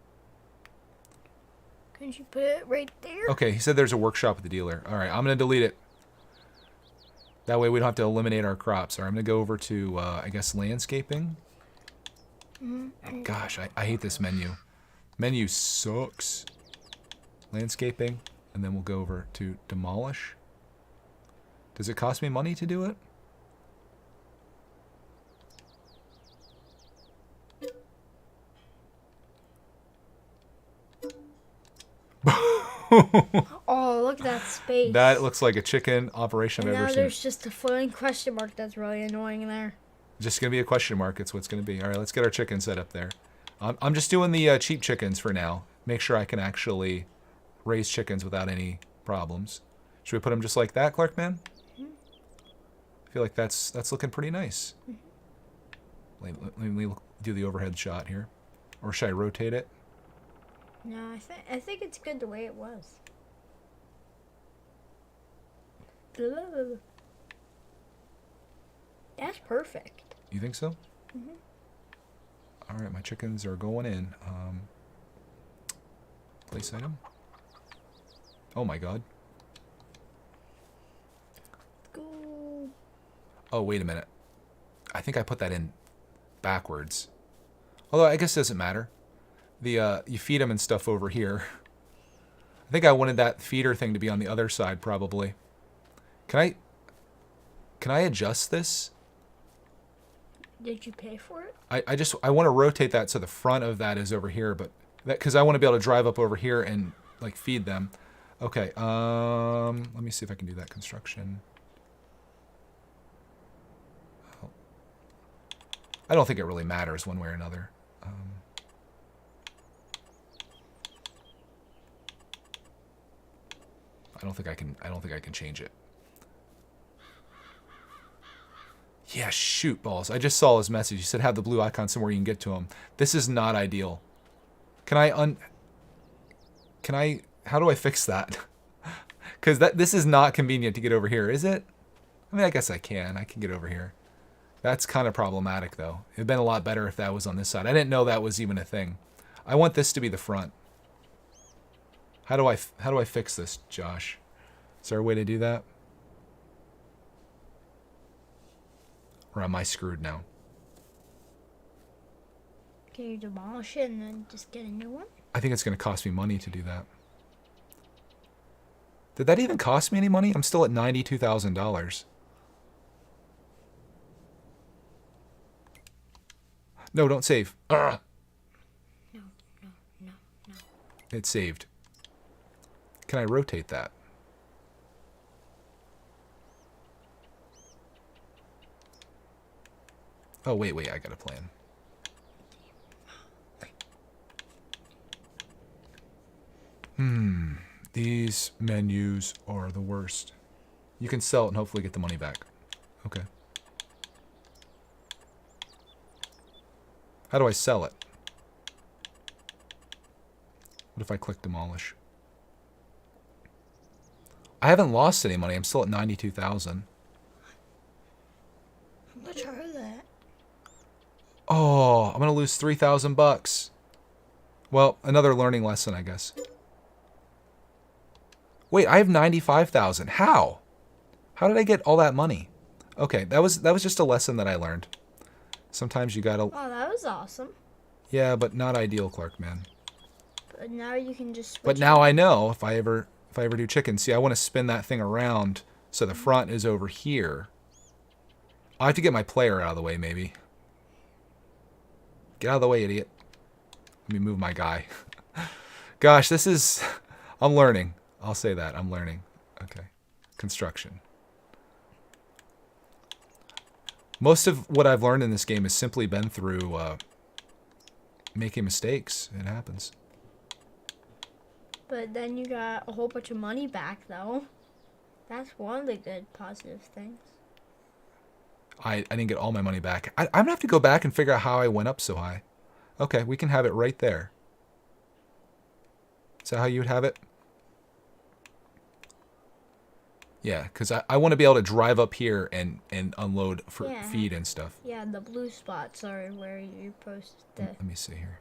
Couldn't you put it right there? Okay, he said there's a workshop at the dealer. All right, I'm going to delete it. That way we don't have to eliminate our crops. All right, I'm going to go over to, I guess, landscaping. Mm-hmm. Gosh, I hate this menu. Menu sucks. Landscaping, and then we'll go over to demolish. Does it cost me money to do it? Oh, look at that space. That looks like a chicken operation and I've ever now seen. there's just a floating question mark that's really annoying there. Just going to be a question mark. It's what's going to be. All right, let's get our chicken set up there. I'm just doing the cheap chickens for now. Make sure I can actually raise chickens without any problems. Should we put them just like that, Clark Man? Mm-hmm. I feel like that's looking pretty nice. Mm-hmm. Let me do the overhead shot here. Or should I rotate it? No, I think it's good the way it was. That's perfect. You think so? Mm-hmm. All right, my chickens are going in. Place item. Oh my god. Go. Oh, wait a minute. I think I put that in backwards. Although I guess it doesn't matter. You feed them and stuff over here. I think I wanted that feeder thing to be on the other side, probably. Can I adjust this? Did you pay for it? I want to rotate that so the front of that is over here, but that because I want to be able to drive up over here and like feed them. Okay. Let me see if I can do that construction. Oh. I don't think it really matters one way or another. I don't think I can change it. Yeah, shoot balls. I just saw his message. He said have the blue icon somewhere you can get to him. This is not ideal. How do I fix that? Because this is not convenient to get over here, is it? I mean, I guess I can get over here. That's kind of problematic, though. It'd been a lot better if that was on this side. I didn't know that was even a thing. I want this to be the front. How do I fix this, Josh? Is there a way to do that? Or am I screwed now? Can you demolish it and then just get a new one? I think it's going to cost me money to do that. Did that even cost me any money? I'm still at $92,000. No, don't save. No. It's saved. Can I rotate that? Oh, wait, I got a plan. These menus are the worst. You can sell it and hopefully get the money back. Okay. How do I sell it? What if I click demolish? I haven't lost any money. I'm still at 92,000. How much are that? Oh, I'm gonna lose 3,000 bucks. Well, another learning lesson, I guess. Wait, I have 95,000. How? How did I get all that money? Okay, that was just a lesson that I learned. Sometimes you gotta. Oh, that was awesome. Yeah, but not ideal, Clark, man. But now you can just switch But now I know if I ever do chicken. See, I want to spin that thing around so the front is over here. I have to get my player out of the way, maybe. Get out of the way, idiot. Let me move my guy. Gosh, this is... I'm learning. I'll say that. I'm learning. Okay. Construction. Most of what I've learned in this game has simply been through making mistakes. It happens. But then you got a whole bunch of money back, though. That's one of the good positive things. I didn't get all my money back. I'm going to have to go back and figure out how I went up so high. Okay, we can have it right there. Is that how you would have it? Yeah, because I want to be able to drive up here and unload for feed and stuff. Yeah, the blue spots are where you're supposed to... Let me see here.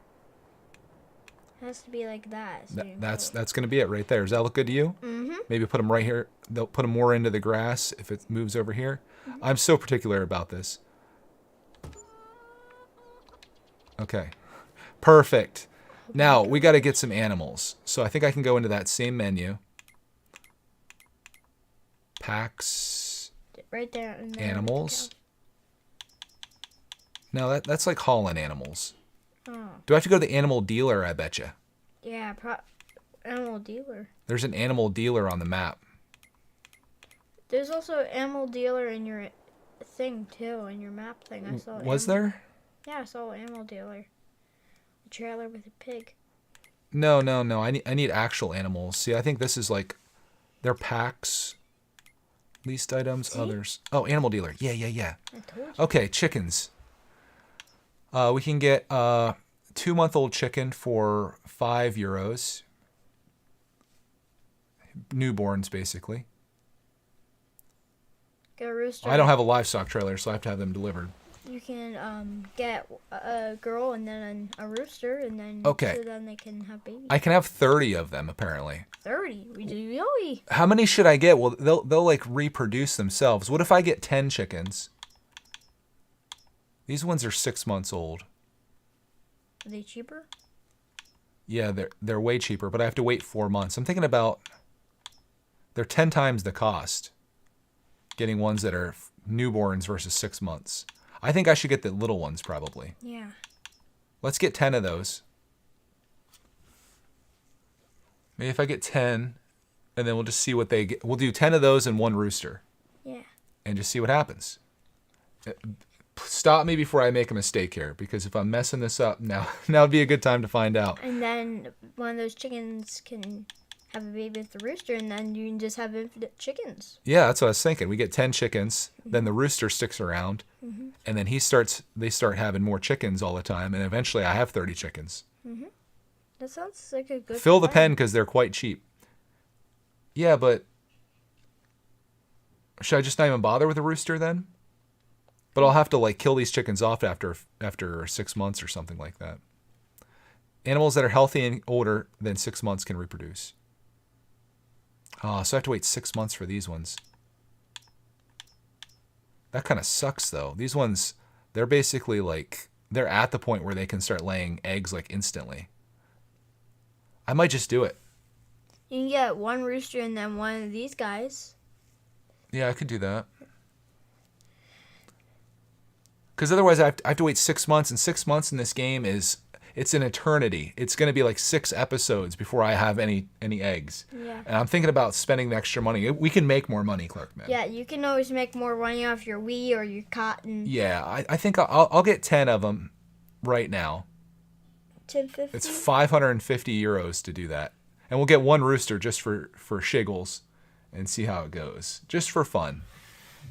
It has to be like that. So That's going to be it right there. Does that look good to you? Mm-hmm. Maybe put them right here. They'll put them more into the grass if it moves over here. Mm-hmm. I'm so particular about this. Okay. Perfect. Now, we got to get some animals. So I think I can go into that same menu. Packs. Right there. Animals. No, that's like hauling animals. Oh. Do I have to go to the animal dealer, I betcha? Yeah, animal dealer. There's an animal dealer on the map. There's also an animal dealer in your thing, too, in your map thing. I saw. Was there? Yeah, I saw an animal dealer. A trailer with a pig. No. I need actual animals. See, I think this is like... They're packs. Least items, others. Oh, animal dealer. Yeah. I told you. Okay, chickens. We can get a 2-month-old chicken for €5. Newborns, basically. Get a rooster. I don't have a livestock trailer, so I have to have them delivered. You can get a girl and then a rooster, and then so then they can have babies. I can have 30 of them, apparently. 30? Really? How many should I get? Well, they'll like reproduce themselves. What if I get 10 chickens? These ones are 6 months old. Are they cheaper? Yeah, they're way cheaper, but I have to wait 4 months. I'm thinking about... They're 10 times the cost. Getting ones that are newborns versus 6 months. I think I should get the little ones, probably. Yeah. Let's get 10 of those. Maybe if I get 10, and then we'll just see what they get. We'll do 10 of those and 1 rooster. Yeah. And just see what happens. Stop me before I make a mistake here, because if I'm messing this up, now would be a good time to find out. And then one of those chickens can have a baby with the rooster, and then you can just have infinite chickens. Yeah, that's what I was thinking. We get 10 chickens, then the rooster sticks around, and then they start having more chickens all the time, and eventually I have 30 chickens. Mm-hmm. That sounds like a good Fill the plan. pen because they're quite cheap. Yeah, but should I just not even bother with a rooster then? But I'll have to like kill these chickens off after 6 months or something like that. Animals that are healthy and older than 6 months can reproduce. Oh, so I have to wait 6 months for these ones. That kind of sucks though. These ones, they're basically like, they're at the point where they can start laying eggs like instantly. I might just do it. You can get 1 rooster and then 1 of these guys. Yeah, I could do that. Because otherwise I have to wait 6 months, and 6 months in this game is it's an eternity. It's going to be like 6 episodes before I have any eggs. Yeah. And I'm thinking about spending the extra money. We can make more money, Clark, man. Yeah, you can always make more money off your wheat or your cotton. Yeah, I think I'll get 10 of them right now. 10.50. It's 550 euros to do that. And we'll get 1 rooster just for shiggles and see how it goes. Just for fun.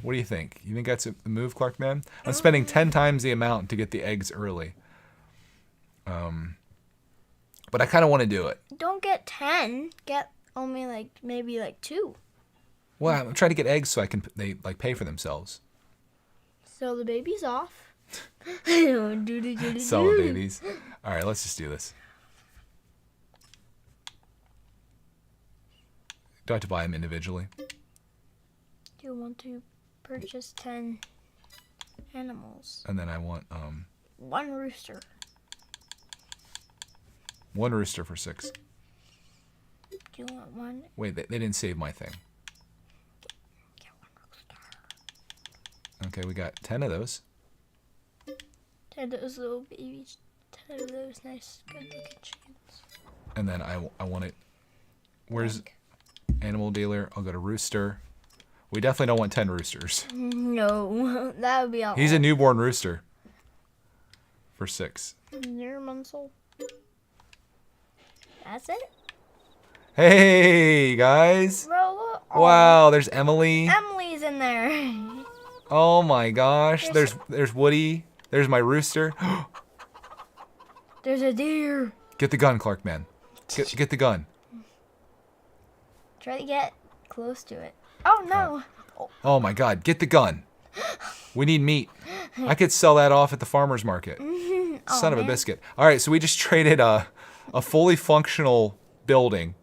What do you think? You think that's a move, Clark, man? I'm spending 10 times the amount to get the eggs early. But I kind of want to do it. Don't get 10. Get only maybe 2. Well, I'm trying to get eggs so they pay for themselves. Sell the babies off. Sell the babies. All right, let's just do this. Do I have to buy them individually? Do you want to purchase 10 animals? And then I want 1 rooster. 1 rooster for 6. Do you want 1? Wait, they didn't save my thing. Get 1 rooster. Okay, we got 10 of those. 10 of those little babies. 10 of those nice, good-looking chickens. And then I want it. Where's animal dealer? I'll go to rooster. We definitely don't want 10 roosters. No, that would be all. He's a newborn rooster. For 6. Near months old. That's it? Hey, guys. Bro, look. Oh, Wow, there's Emily. Emily's in there. Oh my gosh. There's Woody. There's my rooster. There's a deer. Get the gun, Clark, man. Get the gun. Try to get close to it. Oh, no. Oh my god, get the gun. We need meat. I could sell that off at the farmer's market. Son of a biscuit. All right, so we just traded a fully functional building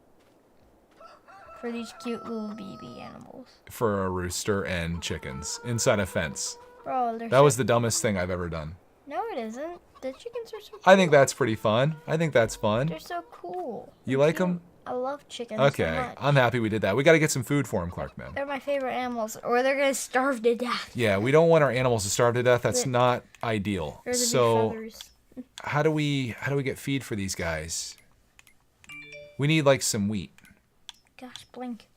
For these cute little baby animals. for a rooster and chickens inside a fence. Bro, That was the dumbest thing I've ever done. No, it isn't. The chickens are so cute. I think that's pretty fun. I think that's fun. They're so cool. You like them? I love chickens so Okay, much. I'm happy we did that. We got to get some food for them, Clark, man. They're my favorite animals, or they're gonna starve to death. Yeah, we don't want our animals to starve to death. That's not ideal. Or the big So, feathers. how do we get feed for these guys? We need like some wheat. Gosh, blink.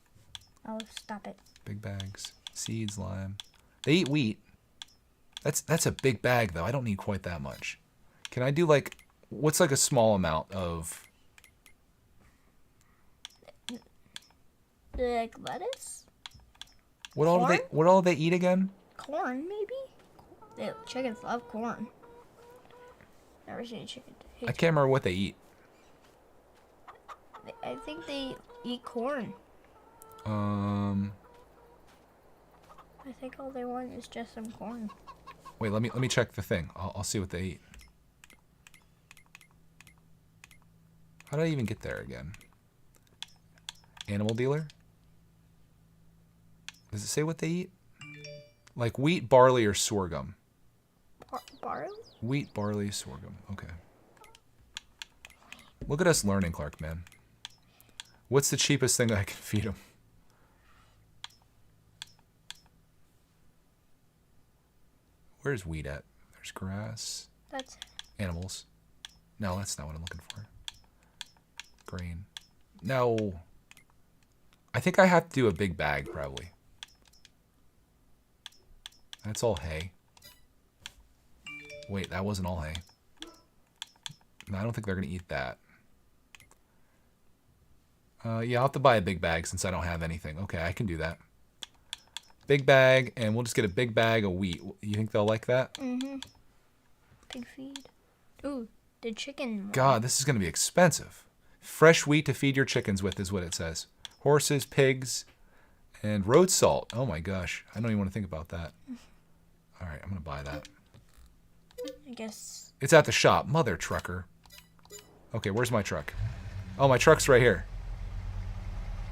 Oh, stop it. Big bags, seeds, lime. They eat wheat. That's a big bag though. I don't need quite that much. Can I do what's like a small amount of? Like lettuce? What all do they eat again? Corn, maybe? Chickens love corn. Never seen a chicken. I can't remember what they eat. I think they eat corn. Um. I think all they want is just some corn. Wait, let me check the thing. I'll see what they eat. How did I even get there again? Animal dealer? Does it say what they eat? Like wheat, barley, or sorghum? Barley? Wheat, barley, sorghum. Okay. Look at us learning, Clark, man. What's the cheapest thing I can feed them? Where's wheat at? There's grass. That's Animals. No, that's not what I'm looking for. Grain. No. I think I have to do a big bag, probably. That's all hay. Wait, that wasn't all hay. No, I don't think they're going to eat that. Yeah, I'll have to buy a big bag since I don't have anything. Okay, I can do that. Big bag, and we'll just get a big bag of wheat. You think they'll like that? Mm-hmm. Pig feed. Ooh, the chicken one. God, this is going to be expensive. Fresh wheat to feed your chickens with is what it says. Horses, pigs, and road salt. Oh my gosh. I don't even want to think about that. All right, I'm going to buy that. I guess. It's at the shop. Mother trucker. Okay, where's my truck? Oh, my truck's right here.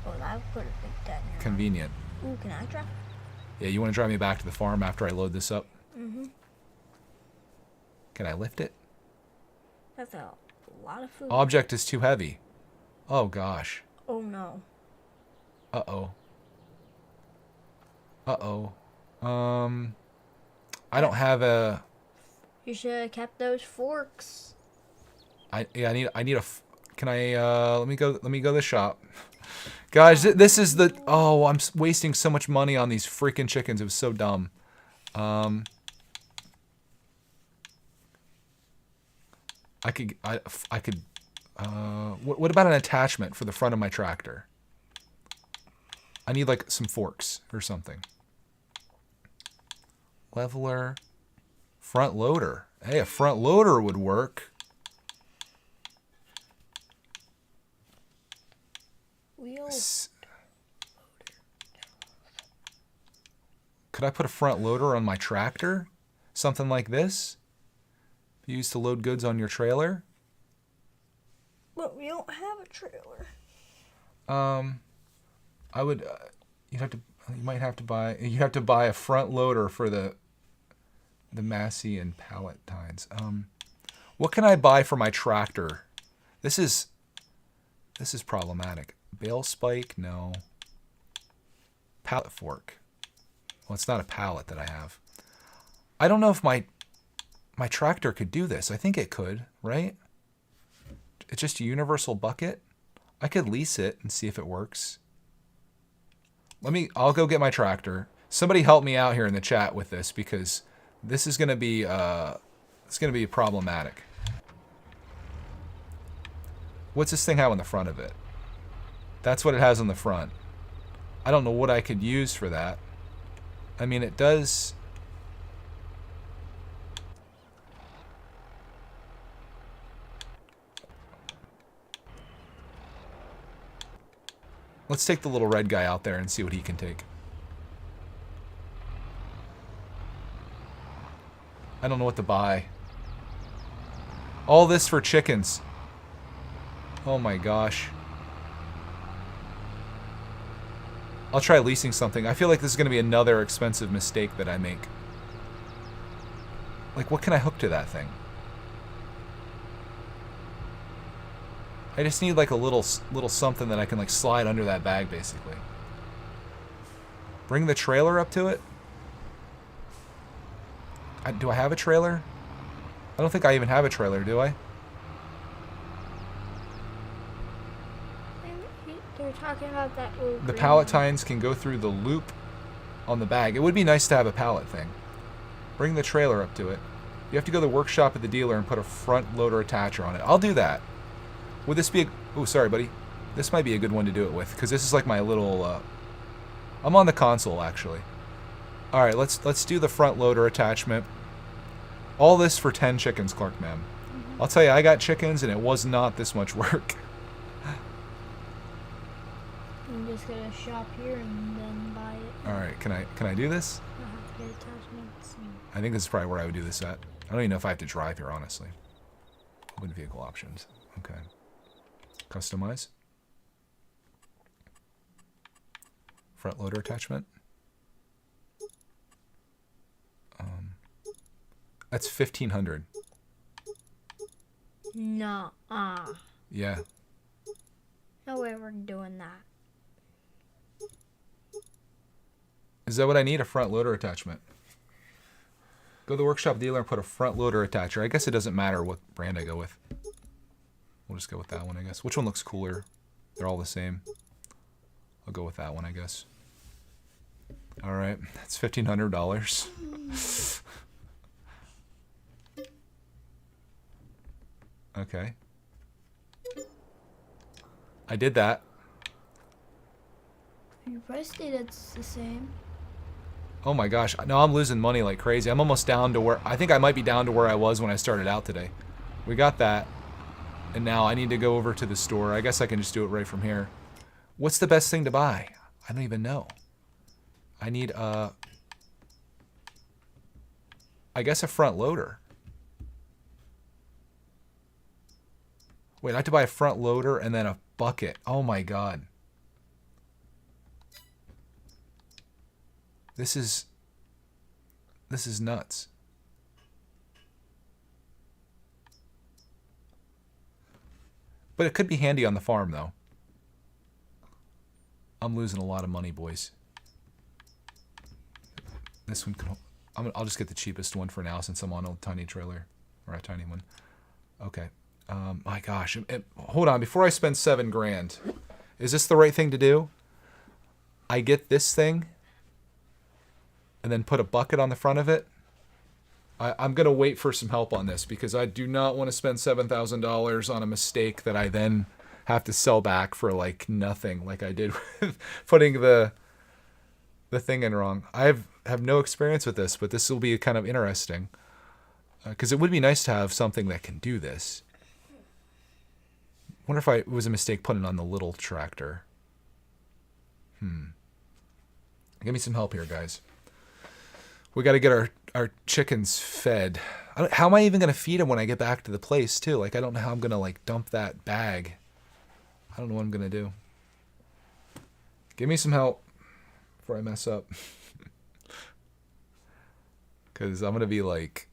Oh, that would put a big dent in your Convenient. Ooh, can I drive? Yeah, you want to drive me back to the farm after I load this up? Mm-hmm. Can I lift it? That's a lot of food. Object is too heavy. Oh gosh. Oh no. Uh-oh. Uh-oh. I don't have a... You should have kept those forks. I need a. Can I? Let me go to the shop. Guys, this is the. Oh, I'm wasting so much money on these freaking chickens. It was so dumb. I could. I could. What about an attachment for the front of my tractor? I need like some forks or something. Leveler. Front loader. Hey, a front loader would work. Wheels. Could I put a front loader on my tractor? Something like this? Used to load goods on your trailer? But we don't have a trailer. I would. You might have to buy. You have to buy a front loader for the Massey and pallet tines. What can I buy for my tractor? This is problematic. Bale spike, no. Pallet fork. Well, it's not a pallet that I have. I don't know if my tractor could do this. I think it could, right? It's just a universal bucket. I could lease it and see if it works. I'll go get my tractor. Somebody help me out here in the chat with this because this is going to be problematic. What's this thing have on the front of it? That's what it has on the front. I don't know what I could use for that. I mean, it does. Let's take the little red guy out there and see what he can take. I don't know what to buy. All this for chickens. Oh my gosh. I'll try leasing something. I feel like this is going to be another expensive mistake that I make. Like, what can I hook to that thing? I just need like a little something that I can like slide under that bag, basically. Bring the trailer up to it? Do I have a trailer? I don't think I even have a trailer, do I? They're talking about that little The green pallet one. tines can go through the loop on the bag. It would be nice to have a pallet thing. Bring the trailer up to it. You have to go to the workshop at the dealer and put a front loader attacher on it. I'll do that. Would this be a... Oh, sorry, buddy. This might be a good one to do it with, because this is like my little... I'm on the console, actually. Alright, let's do the front loader attachment. All this for 10 chickens, Clark, ma'am. I'll tell you, I got chickens, and it was not this much work. I'm just gonna shop here and then buy it. Alright, can I do this? I'll have to get attachments. I think this is probably where I would do this at. I don't even know if I have to drive here, honestly. Open vehicle options. Okay. Customize. Front loader attachment. That's 1,500. No, Yeah. no way we're doing that. Is that what I need? A front loader attachment. Go to the workshop dealer and put a front loader attacher. I guess it doesn't matter what brand I go with. We'll just go with that one, I guess. Which one looks cooler? They're all the same. I'll go with that one, I guess. Alright, that's $1,500. Okay. I did that. Your price state's the same. Oh my gosh. No, I'm losing money like crazy. I'm almost down to where... I think I might be down to where I was when I started out today. We got that. And now I need to go over to the store. I guess I can just do it right from here. What's the best thing to buy? I don't even know. I need I guess a front loader. Wait, I have to buy a front loader and then a bucket. Oh my god. This is nuts. But it could be handy on the farm, though. I'm losing a lot of money, boys. This one can... I'll just get the cheapest one for now since I'm on a tiny trailer. Or a tiny one. Okay. My gosh. Hold on. Before I spend 7 grand, is this the right thing to do? I get this thing and then put a bucket on the front of it. I'm going to wait for some help on this because I do not want to spend $7,000 on a mistake that I then have to sell back for like nothing, like I did with putting the thing in wrong. I have no experience with this, but this will be kind of interesting because it would be nice to have something that can do this. Wonder if it was a mistake putting on the little tractor. Give me some help here, guys. We got to get our chickens fed. How am I even going to feed them when I get back to the place, too? Like, I don't know how I'm going to, like, dump that bag. I don't know what I'm going to do. Give me some help before I mess up. Because I'm going to be like,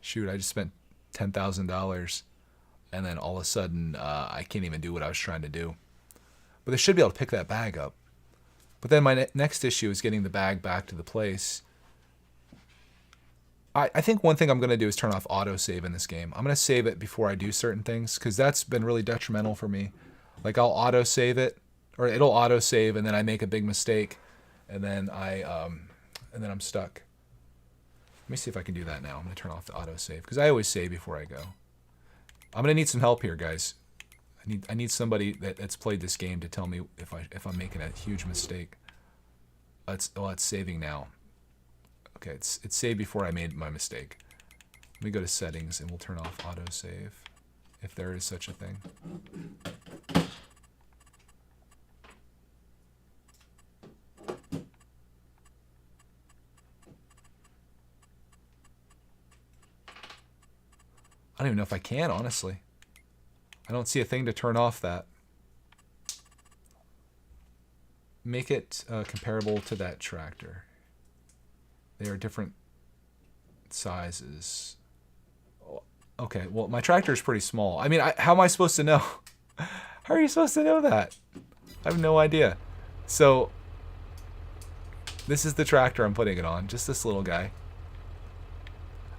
shoot, I just spent $10,000. And then all of a sudden, I can't even do what I was trying to do. But they should be able to pick that bag up. But then my next issue is getting the bag back to the place. I think one thing I'm going to do is turn off autosave in this game. I'm going to save it before I do certain things because that's been really detrimental for me. Like I'll autosave it, or it'll autosave, and then I make a big mistake, and then I'm stuck. Let me see if I can do that now. I'm going to turn off the autosave because I always save before I go. I'm going to need some help here, guys. I need somebody that's played this game to tell me if I'm making a huge mistake. It's saving now. Okay, it's saved before I made my mistake. Let me go to settings and we'll turn off autosave, if there is such a thing. I don't even know if I can, honestly. I don't see a thing to turn off that. Make it comparable to that tractor. They are different sizes. Okay, well, my tractor is pretty small. I mean, how am I supposed to know? How are you supposed to know that? I have no idea. So, this is the tractor I'm putting it on. Just this little guy.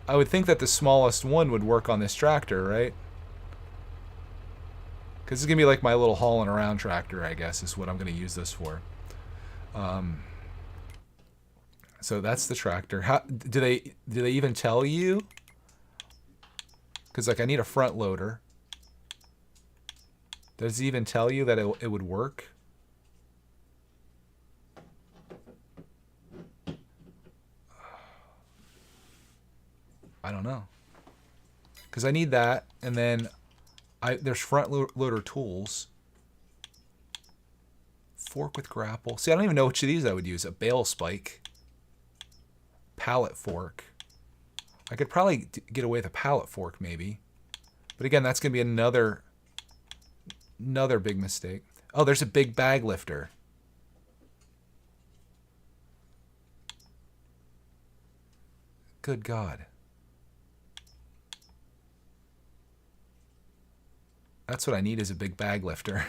I would think that the smallest one would work on this tractor, right? Because it's going to be like my little hauling around tractor, I guess, is what I'm going to use this for. So that's the tractor. How do they even tell you? Because like I need a front loader. Does it even tell you that it would work? I don't know. Because I need that, and then there's front loader tools. Fork with grapple. See, I don't even know which of these I would use. A bale spike. Pallet fork. I could probably get away with a pallet fork, maybe. But again, that's going to be another big mistake. Oh, there's a big bag lifter. Good God. That's what I need, is a big bag lifter.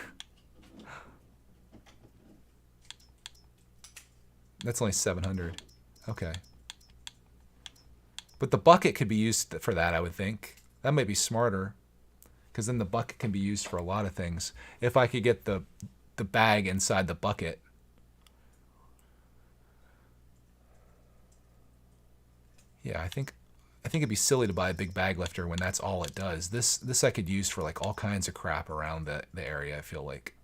That's only 700. Okay. But the bucket could be used for that, I would think. That might be smarter. Because then the bucket can be used for a lot of things. If I could get the bag inside the bucket. Yeah, I think it'd be silly to buy a big bag lifter when that's all it does. This I could use for like all kinds of crap around the area, I feel like.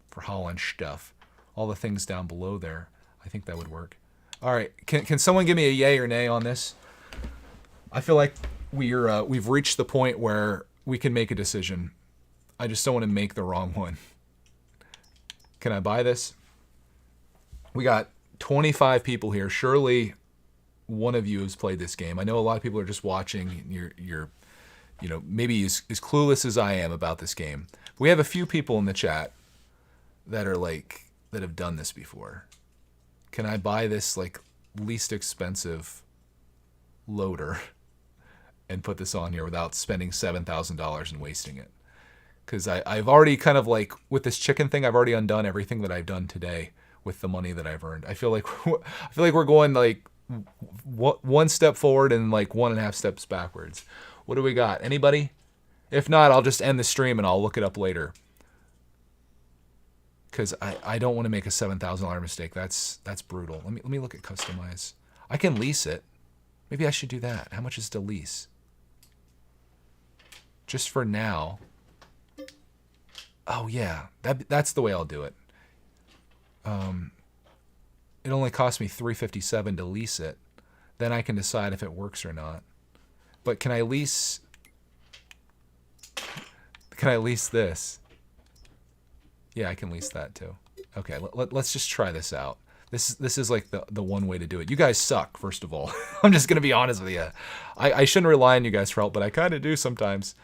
For hauling stuff. All the things down below there. I think that would work. Alright, can someone give me a yay or nay on this? I feel like we've reached the point where we can make a decision. I just don't want to make the wrong one. Can I buy this? We got 25 people here. Surely one of you has played this game. I know a lot of people are just watching. You're maybe as clueless as I am about this game. But we have a few people in the chat that have done this before. Can I buy this like least expensive loader and put this on here without spending $7,000 and wasting it? Because I've already kind of like, with this chicken thing, I've already undone everything that I've done today with the money that I've earned. I feel like we're going like one step forward and like 1.5 steps backwards. What do we got? Anybody? If not, I'll just end the stream and I'll look it up later. Because I don't want to make a $7,000 mistake. That's brutal. Let me look at customize. I can lease it. Maybe I should do that. How much is to lease? Just for now. Oh yeah, that's the way I'll do it. It only cost me $357 to lease it. Then I can decide if it works or not. But can I lease? Can I lease this? Yeah, I can lease that too. Okay, let's just try this out. This is like the one way to do it. You guys suck, first of all. I'm just gonna be honest with you. I shouldn't rely on you guys for help, but I kind of do sometimes.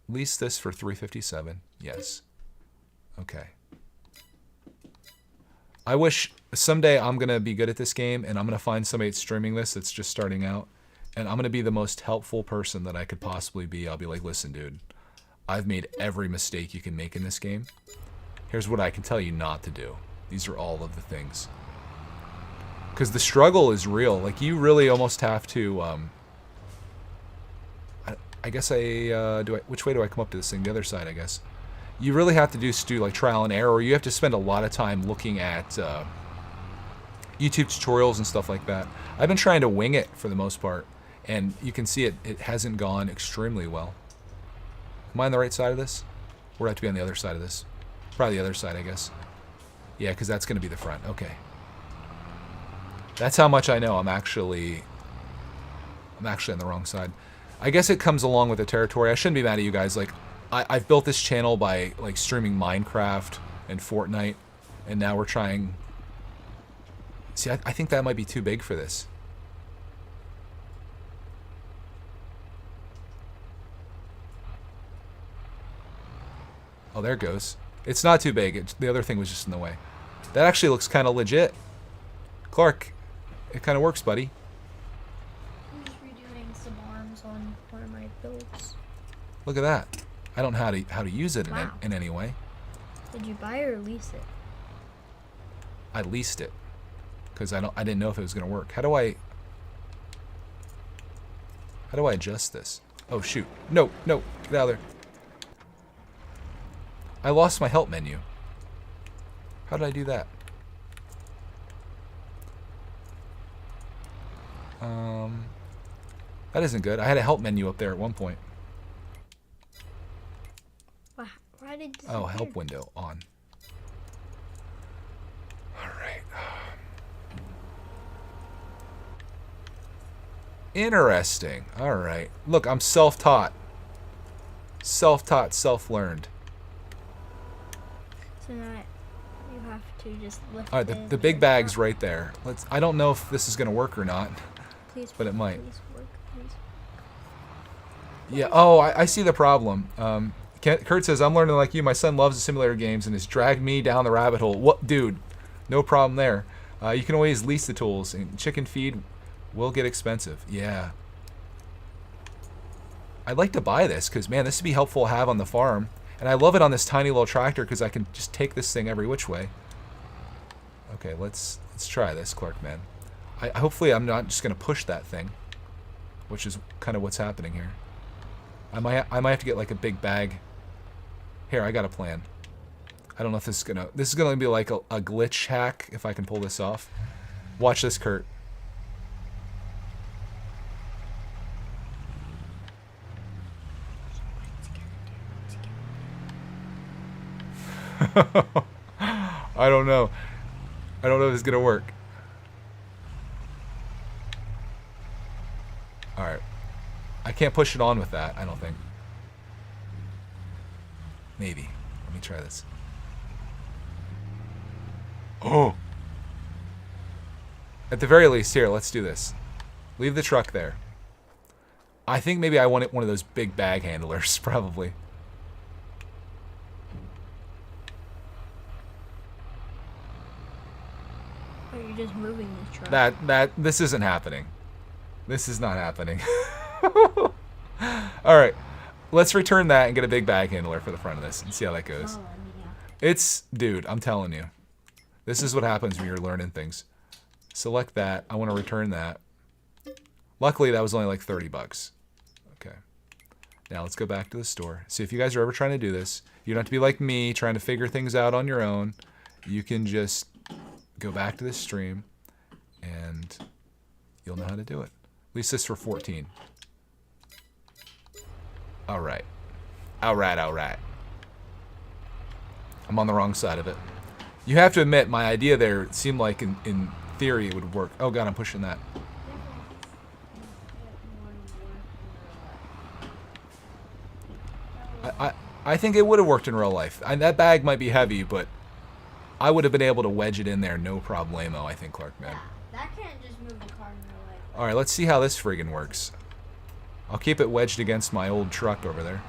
Lease this for $357. Yes. Okay. I wish someday I'm gonna be good at this game, and I'm gonna find somebody that's streaming this that's just starting out, and I'm gonna be the most helpful person that I could possibly be. I'll be like, listen, dude, I've made every mistake you can make in this game. Here's what I can tell you not to do. These are all of the things. Because the struggle is real. Like, you really almost have to, I guess which way do I come up to this thing? The other side, I guess. You really have to do like trial and error, or you have to spend a lot of time looking at YouTube tutorials and stuff like that. I've been trying to wing it for the most part, and you can see it hasn't gone extremely well. Am I on the right side of this? Or do I have to be on the other side of this? Probably the other side, I guess. Yeah, because that's going to be the front. Okay. That's how much I know. I'm actually on the wrong side. I guess it comes along with the territory. I shouldn't be mad at you guys. Like, I've built this channel by like streaming Minecraft and Fortnite, and now we're trying. See, I think that might be too big for this. Oh, there it goes. It's not too big. The other thing was just in the way. That actually looks kind of legit. Clark, it kind of works, buddy. I'm just redoing some arms on one of my builds. Look at that. I don't know how to use it Wow. in any way. Did you buy or lease it? I leased it because I didn't know if it was going to work. How do I adjust this? Oh shoot. No, get out of there. I lost my help menu. How did I do that? That isn't good. I had a help menu up there at one point. Why did it Oh, disappear? help window on. Alright. Interesting. Alright. Look, I'm self-taught. Self-taught, self-learned. So now you have to just lift Alright, it the big and bag's up. right there. I don't know if this is gonna work or not. Please, but it might. Please work, please. Yeah, oh, I see the problem. Kurt says, I'm learning like you. My son loves the simulator games and has dragged me down the rabbit hole. What, dude? No problem there. You can always lease the tools, and chicken feed will get expensive. Yeah. I'd like to buy this because, man, this would be helpful to have on the farm. And I love it on this tiny little tractor because I can just take this thing every which way. Okay, let's try this, Clark, man. Hopefully I'm not just going to push that thing, which is kind of what's happening here. I might have to get like a big bag. Here, I got a plan. I don't know if this is gonna be like a glitch hack if I can pull this off. Watch this, Kurt. I don't know. I don't know if it's gonna work. Alright. I can't push it on with that, I don't think. Maybe. Let me try this. Oh! At the very least, here, let's do this. Leave the truck there. I think maybe I want one of those big bag handlers, probably. Oh, you're just moving the truck. This isn't happening. This is not happening. Alright. Let's return that and get a big bag handler for the front of this and see how that goes. Oh, yeah. Dude, I'm telling you. This is what happens when you're learning things. Select that. I want to return that. Luckily, that was only like 30 bucks. Okay. Now let's go back to the store. See, if you guys are ever trying to do this, you don't have to be like me trying to figure things out on your own. You can just go back to the stream and you'll know how to do it. At least this for 14. All right. All right, all right. I'm on the wrong side of it. You have to admit, my idea there seemed like in theory it would work. Oh god, I'm pushing that. I think it would have worked in real life. That bag might be heavy, but I would have been able to wedge it in there no problemo, I think, Clark, man. Yeah, that can't just move the car in real life. Alright, let's see how this friggin' works. I'll keep it wedged against my old truck over there.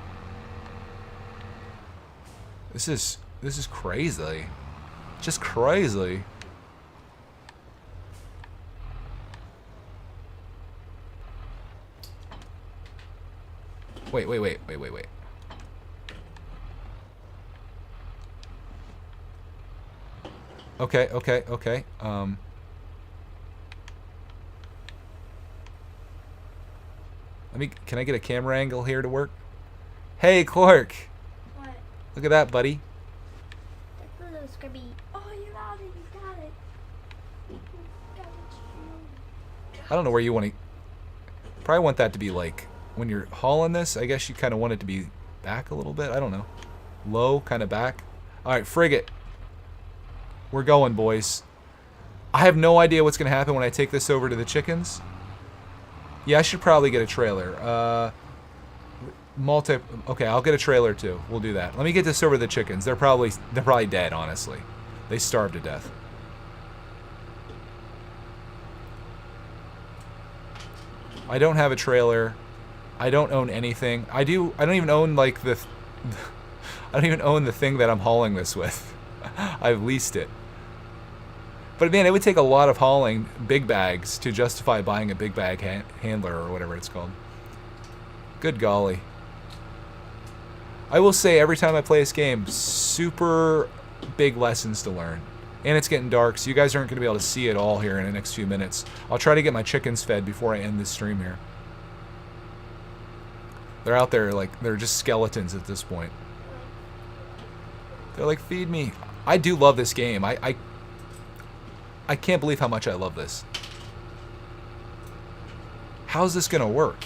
This is crazy. Just crazy. Wait. Okay. Can I get a camera angle here to work? Hey, Clark. What? Look at that, buddy. That was gonna be. Oh, you got it! You got it! You got it. I don't know where you want to... Probably want that to be like... When you're hauling this, I guess you kind of want it to be back a little bit. I don't know. Low, kind of back. Alright, frigate. We're going, boys. I have no idea what's going to happen when I take this over to the chickens. Yeah, I should probably get a trailer. Okay, I'll get a trailer too. We'll do that. Let me get this over to the chickens. They're probably dead, honestly. They starved to death. I don't have a trailer. I don't own anything. I don't even own like the I don't even own the thing that I'm hauling this with. I've leased it. But man, it would take a lot of hauling big bags to justify buying a big bag handler or whatever it's called. Good golly. I will say every time I play this game, super big lessons to learn. And it's getting dark, so you guys aren't going to be able to see it all here in the next few minutes. I'll try to get my chickens fed before I end this stream here. They're out there like, they're just skeletons at this point. They're like, feed me. I do love this game. I can't believe how much I love this. How's this gonna work?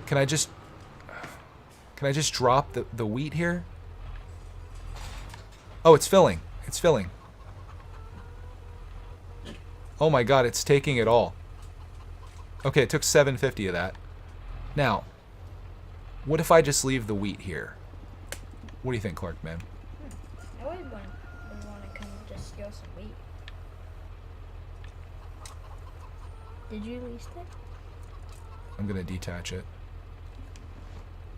Can I just drop the wheat here? Oh, it's filling. It's filling. Oh my god, it's taking it all. Okay, it took 750 of that. Now, what if I just leave the wheat here? What do you think, Clark, man? I would want to come just steal some wheat. Did you lease it? I'm gonna detach it.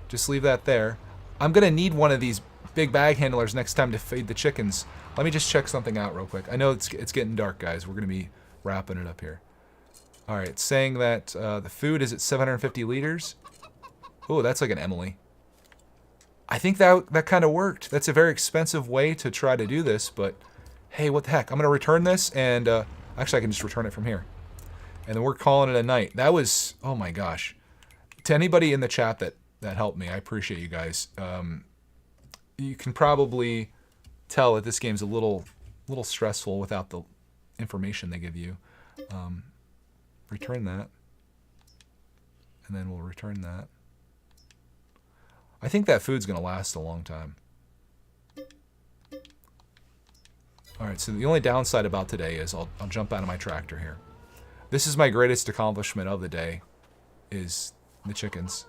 Just leave that there. I'm gonna need one of these big bag handlers next time to feed the chickens. Let me just check something out real quick. I know it's getting dark, guys. We're gonna be wrapping it up here. All right, it's saying that the food is at 750 liters. Oh, that's like an Emily. I think that kind of worked. That's a very expensive way to try to do this, but hey, what the heck? I'm gonna return this, and actually I can just return it from here. And then we're calling it a night. That was, oh my gosh. To anybody in the chat that helped me, I appreciate you guys. You can probably tell that this game's a little stressful without the information they give you. Return that. And then we'll return that. I think that food's going to last a long time. Alright, so the only downside about today is I'll jump out of my tractor here. This is my greatest accomplishment of the day, is the chickens.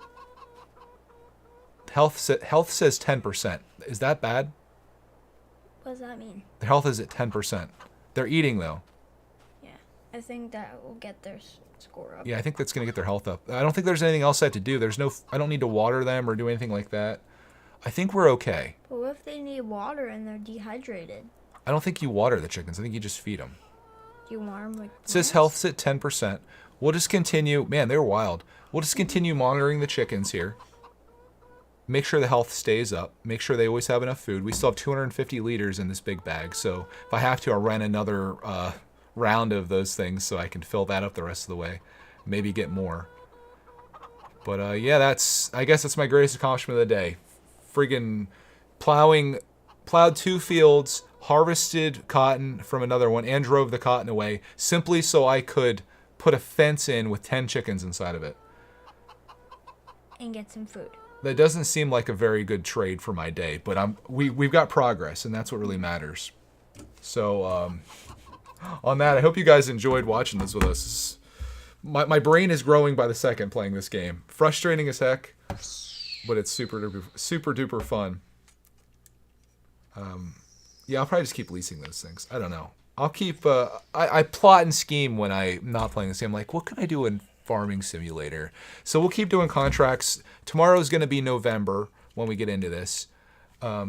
Health says 10%. Is that bad? What does that mean? Their health is at 10%. They're eating, though. Yeah, I think that will get their score up. Yeah, I think that's going to get their health up. I don't think there's anything else I have to do. I don't need to water them or do anything like that. I think we're okay. But what if they need water and they're dehydrated? I don't think you water the chickens. I think you just feed them. Do you want them like It says health's at 10%. We'll just continue. Man, they're wild. We'll just continue monitoring the chickens here. Make sure the health stays up. Make sure they always have enough food. We still have 250 liters in this big bag, so if I have to, I'll rent round of those things so I can fill that up the rest of the way. Maybe get more. But yeah, I guess that's my greatest accomplishment of the day. Friggin' plowed 2 fields, harvested cotton from another one, and drove the cotton away simply so I could put a fence in with 10 chickens inside of it. And get some food. That doesn't seem like a very good trade for my day, but we've got progress, and that's what really matters. So on that, I hope you guys enjoyed watching this with us. My brain is growing by the second playing this game. Frustrating as heck, but it's super duper fun. Yeah, I'll probably just keep leasing those things. I don't know. I'll keep. I plot and scheme when I'm not playing this game. Like, what can I do in Farming Simulator? So we'll keep doing contracts. Tomorrow's going to be November when we get into this. I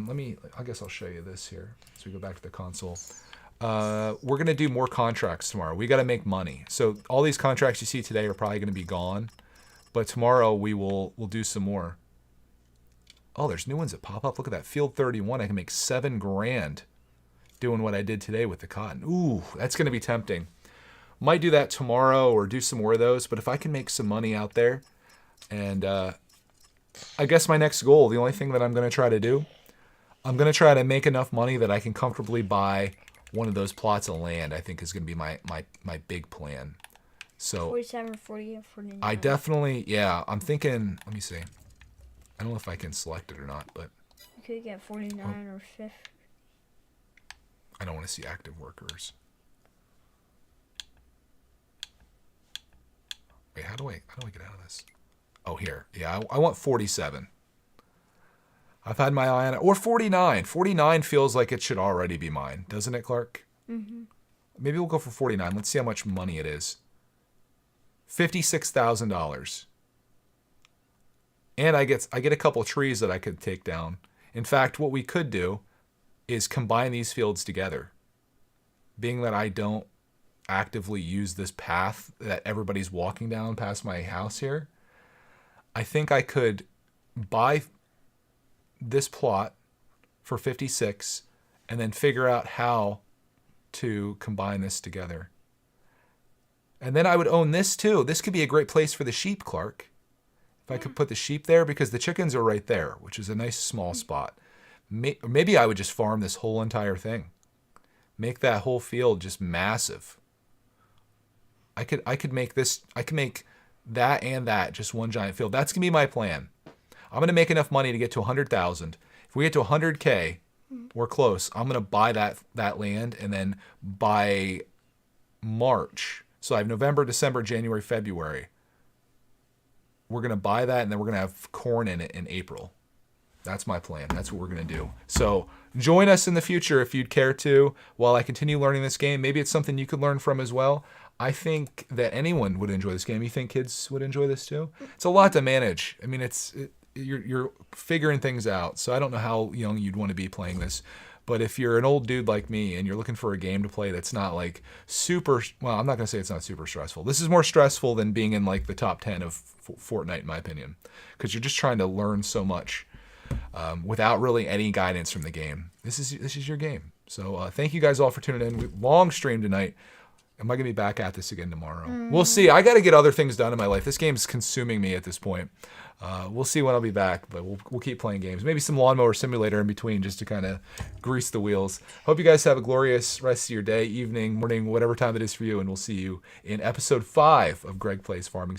guess I'll show you this here. So we go back to the console. We're going to do more contracts tomorrow. We got to make money. So all these contracts you see today are probably going to be gone. But tomorrow we'll do some more. Oh, there's new ones that pop up. Look at that. Field 31. I can make $7 grand doing what I did today with the cotton. Ooh, that's going to be tempting. Might do that tomorrow or do some more of those. But if I can make some money out there, and I guess my next goal, the only thing that I'm going to try to do, I'm going to try to make enough money that I can comfortably buy one of those plots of land. I think is going to be my big plan. So 47, 40, 49. I definitely, yeah, I'm thinking, let me see. I don't know if I can select it or not, but You could get 49 or 50. I don't want to see active workers. Wait, how do I get out of this? Oh, here. Yeah, I want 47. I've had my eye on it. Or 49. 49 feels like it should already be mine. Doesn't it, Clark? Mm-hmm. Maybe we'll go for 49. Let's see how much money it is. $56,000. And I get a couple of trees that I could take down. In fact, what we could do is combine these fields together. Being that I don't actively use this path that everybody's walking down past my house here, I think I could buy this plot for 56 and then figure out how to combine this together. And then I would own this too. This could be a great place for the sheep, Clark. If I could put the sheep there, because the chickens are right there, which is a nice small spot. Maybe I would just farm this whole entire thing. Make that whole field just massive. I could make that and that just one giant field. That's going to be my plan. I'm going to make enough money to get to 100,000. If we get to 100K, we're close. I'm going to buy that land, and then by March, so I have November, December, January, February. We're going to buy that, and then we're going to have corn in it in April. That's my plan. That's what we're going to do. So join us in the future if you'd care to while I continue learning this game. Maybe it's something you could learn from as well. I think that anyone would enjoy this game. You think kids would enjoy this too? It's a lot to manage. I mean, you're figuring things out. So I don't know how young you'd want to be playing this. But if you're an old dude like me and you're looking for a game to play that's not like super, well, I'm not going to say it's not super stressful. This is more stressful than being in like the top 10 of Fortnite, in my opinion, because you're just trying to learn so much without really any guidance from the game. This is your game. So thank you guys all for tuning in. Long stream tonight. Am I going to be back at this again tomorrow? We'll see. I got to get other things done in my life. This game's consuming me at this point. We'll see when I'll be back, but we'll keep playing games. Maybe some lawnmower simulator in between just to kind of grease the wheels. Hope you guys have a glorious rest of your day, evening, morning, whatever time it is for you, and we'll see you in episode 5 of Greg Plays Farming